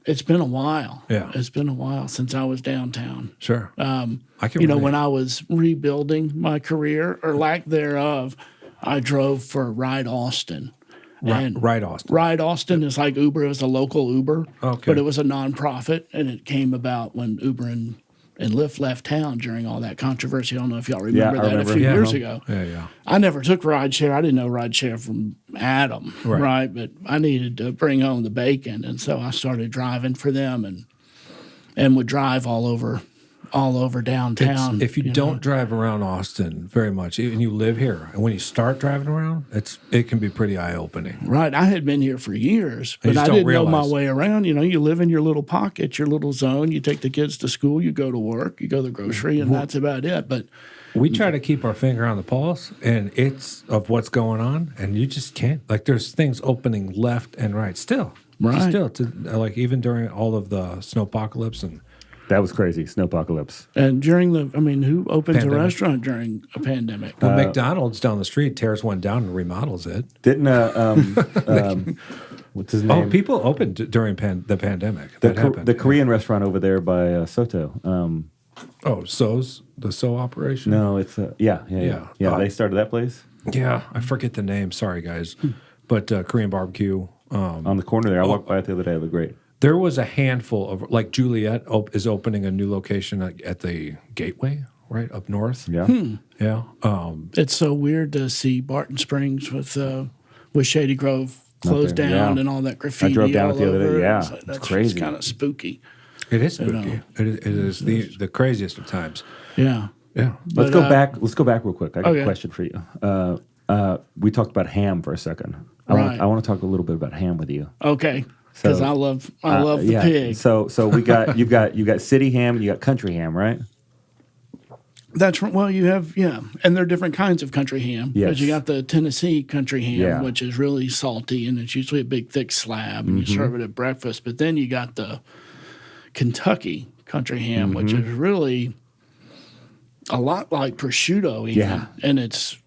it's been a while. Yeah. It's been a while since I was downtown. Sure. I can You know, relate. when I was rebuilding my career or lack thereof, I drove for Ride Austin. And Right, Austin. Ride Austin is like Uber. It was a local Uber, Okay. but it was a nonprofit, and it came about when Uber and Lyft left town during all that controversy. I don't know if y'all remember I that remember. a few Yeah. years ago. Yeah. I never took rideshare. I didn't know rideshare from Adam, Right. right? But I needed to bring home the bacon, and so I started driving for them, and would drive all over downtown. If you don't drive around Austin very much, and you live here, and when you start driving around, it can be pretty eye opening. Right, I had been here for years, You but just I don't didn't know my realize. way around. You know, you live in your little pocket, your little zone. You take the kids to school, you go to work, you go to the grocery, and that's about it. But We try to keep our finger on the pulse, and it's of what's going on, and you just can't. Like, there's things opening left and right still, Right. Still, like even during all of the snowpocalypse and That was crazy. Snowpocalypse. and who opens Pandemic. a restaurant during a pandemic? when McDonald's down the street tears one down and remodels it. Didn't what's his name? Oh, people opened during the pandemic. That happened. The Korean restaurant over there by Soto. The So operation. No, it's yeah. They started that place Yeah, I forget the name. Sorry, guys, but Korean barbecue. on the corner there. I walked by it the other day. It looked great. There was a handful of like Juliet is opening a new location at the Gateway, right up north. Yeah. Yeah. It's so weird to see Barton Springs with Shady Grove closed there, down yeah. and all that graffiti. I drove down all it the other day, over. yeah. It's like, It's that's crazy. kind of spooky. It is spooky. know. It is the craziest of times. Yeah. Yeah. Let's But, go back. Let's go back real quick. I got okay. a question for you. We talked about ham for a second. Right. I want to talk a little bit about ham with you. Okay. Because So, I love the yeah. pig. So we got you've got city ham and you got country ham, right? That's well, you have and there are different kinds of country ham. Because you Yes. got the Tennessee country ham, Yeah. which is really salty, and it's usually a big thick slab, and you serve it at breakfast. But then you got the Kentucky country ham, which is really a lot like prosciutto, even. Yeah. And it's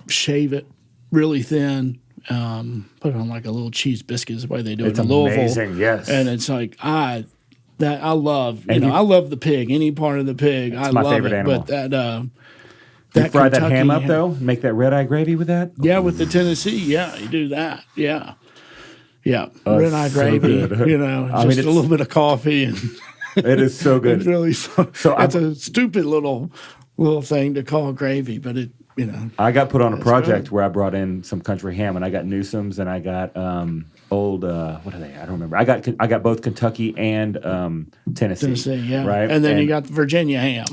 shave it really thin, put it on like a little cheese biscuit is the way they do It's it in Louisville. amazing, yes. And it's like I love, And I love the pig, any part of the pig. I my love favorite it. animal. But that You fry that Kentucky ham up though. Make that red eye gravy with that. Yeah, with the Tennessee, you do that. Yeah. Yeah. Oh, Red eye it's so gravy, good. I mean, just a it's- little bit of coffee and It is so good. it's really So it's a stupid little thing to call gravy, but it I got put on a project good. where I brought in some country ham, and I got Newsome's, and I got old what are they? I don't remember. I got both Kentucky and Tennessee. Tennessee, yeah. right. And then you got the Virginia ham.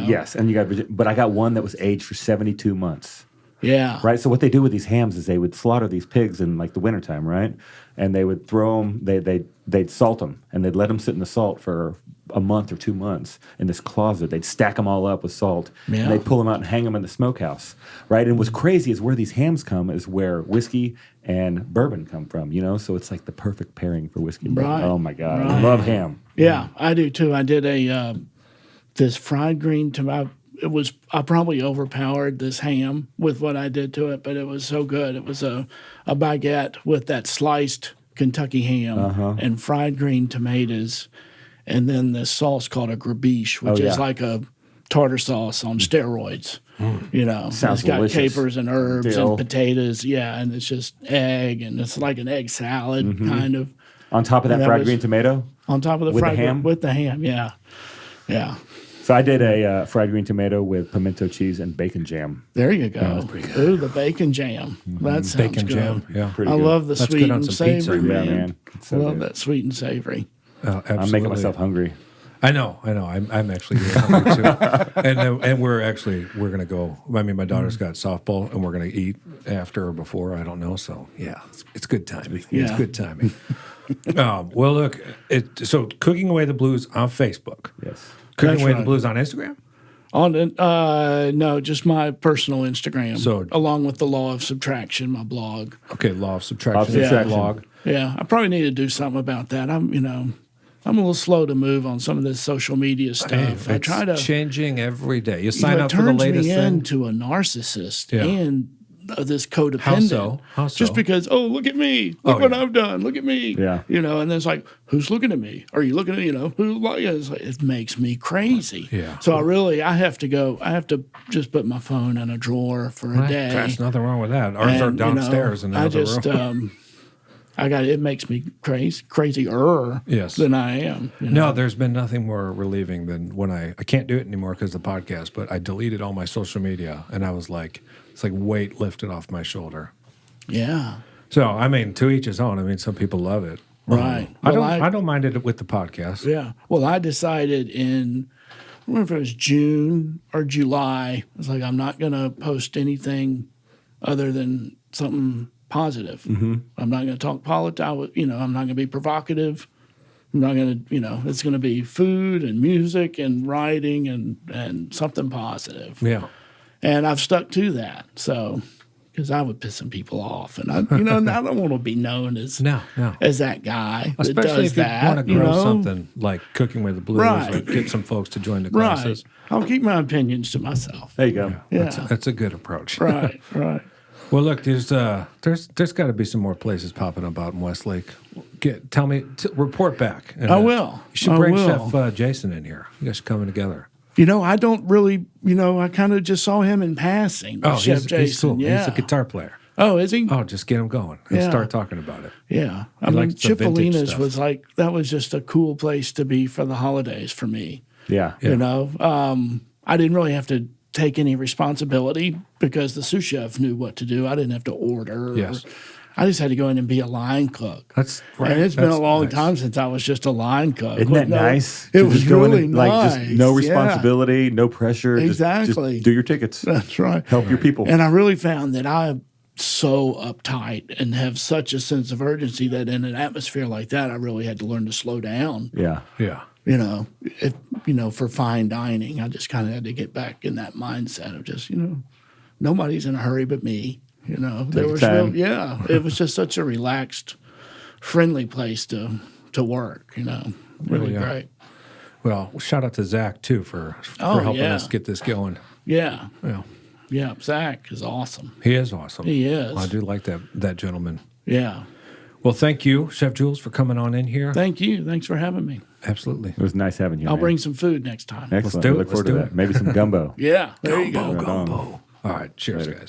Yes, and you got, but I got one that was aged for 72 months. Yeah. Right. So what they do with these hams is they would slaughter these pigs in like the wintertime, right? And they would throw them. They'd salt them, and they'd let them sit in the salt for a month or 2 months in this closet. They'd stack them all up with salt, Yeah. and they'd pull them out and hang them in the smokehouse, right? And what's crazy is where these hams come is where whiskey and bourbon come from, so it's like the perfect pairing for whiskey and bourbon. Right. Oh my God, I Right. love ham. Yeah, I do too. I did this fried green tomato. I probably overpowered this ham with what I did to it, but it was so good. It was a baguette with that sliced Kentucky ham and fried green tomatoes, and then this sauce called a grabiche, which is yeah. like a tartar sauce on steroids. Sounds It's got delicious. capers and herbs Dill. and potatoes. Yeah, and it's just egg, and it's like an egg salad kind of On top of that And that fried was- green tomato. on top of the With the fried ham? with the ham. Yeah, yeah. So I did a fried green tomato with pimento cheese and bacon jam. There you go. Ooh, the bacon jam. That sounds Bacon good. jam. Yeah. Pretty I good. love the That's sweet good on and some pizza. savory, Yeah, man. man. It's so love good. that sweet and savory. Absolutely. I'm making myself hungry. I know. I'm actually really hungry too, and we're gonna go. I mean, my daughter's got softball, and we're gonna eat after or before. I don't know. So yeah, it's good timing. It's Yeah. good timing. Well, look, so Cooking Away the Blues on Facebook. Yes. Cooking That's Away the right. Blues on Instagram. No, just my personal Instagram. So- along with the Law of Subtraction, my blog. Okay, Law of Law Subtraction. of Subtraction. Blog. Yeah, I probably need to do something about that. I'm a little slow to move on some of this social media stuff. I It's try to changing every day. You you sign know, up it for the turns latest me thing. into a narcissist Yeah. and this codependent. How so? How so? Just because, oh, look at me, look Oh, what yeah. I've done, look at me. Yeah. And then it's like, who's looking at me? Are you looking at who? Like, it's like, it makes me crazy. Yeah. So I have to just put my phone in a drawer for a day. There's nothing wrong with that. Ours are And, downstairs in the I other just room. it makes me crazier Yes. than I am. No, there's been nothing more relieving than when I can't do it anymore because of the podcast, but I deleted all my social media and I was like, it's like weight lifted off my shoulder. Yeah. So, I mean, to each his own. I mean, some people love it. Right. I Well, don't I don't mind it with the podcast. Yeah. Well, I decided in, I don't remember if it was June or July. It's like, I'm not going to post anything other than something positive. Mm-hmm. I'm not going to talk politics. I'm not going to be provocative. I'm not going to, it's going to be food and music and writing and something positive. Yeah. And I've stuck to that. So, because I would piss some people off. And I don't want to be known as No. as that guy that Especially does if you that. want to grow something like Cooking with the Blues, Right. or get some folks to join the Right. classes. I'll keep my opinions to myself. There you go. Yeah. That's a good approach. Right. Well, look, there's got to be some more places popping up out in Westlake. Report back. And, I will. You should I bring will. Chef Jason in here. You guys are coming together. I don't really, I kind of just saw him in passing. Chef Jason. he's cool. Yeah. He's a guitar player. Oh, is he? Oh, just get him going and Yeah. start talking about it. Yeah. I He mean, likes the vintage Cipollina's stuff. was like, that was just a cool place to be for the holidays for me. Yeah. I didn't really have to take any responsibility because the sous chef knew what to do. I didn't have to order. Yes. I just had to go in and be a line cook. That's right. And it's been That's a long nice. time since I was just a line cook. Isn't that No, nice? It To was just go in really and, nice. Just no Yeah. responsibility, no pressure. Exactly. Just do your tickets. That's right. Help your people. And I really found that I'm so uptight and have such a sense of urgency that in an atmosphere like that, I really had to learn to slow down. Yeah. For fine dining, I just kind of had to get back in that mindset of just, nobody's in a hurry but me. There was time. it was just such a relaxed, friendly place to work. Really yeah. great. Well, shout out to Zach too for Oh, helping yeah. us get this going. Yeah, Yeah, Zach is awesome. he is awesome. He is. I do like that gentleman. Yeah. Well, thank you, Chef Jules, for coming on in here. Thank you. Thanks for having me. Absolutely. It was nice having you. I'll man. bring some food next time. Excellent. do We it. look forward Let's to do that. it. Maybe some gumbo. Yeah, there you go. Right on. All right. Cheers, Later. guys.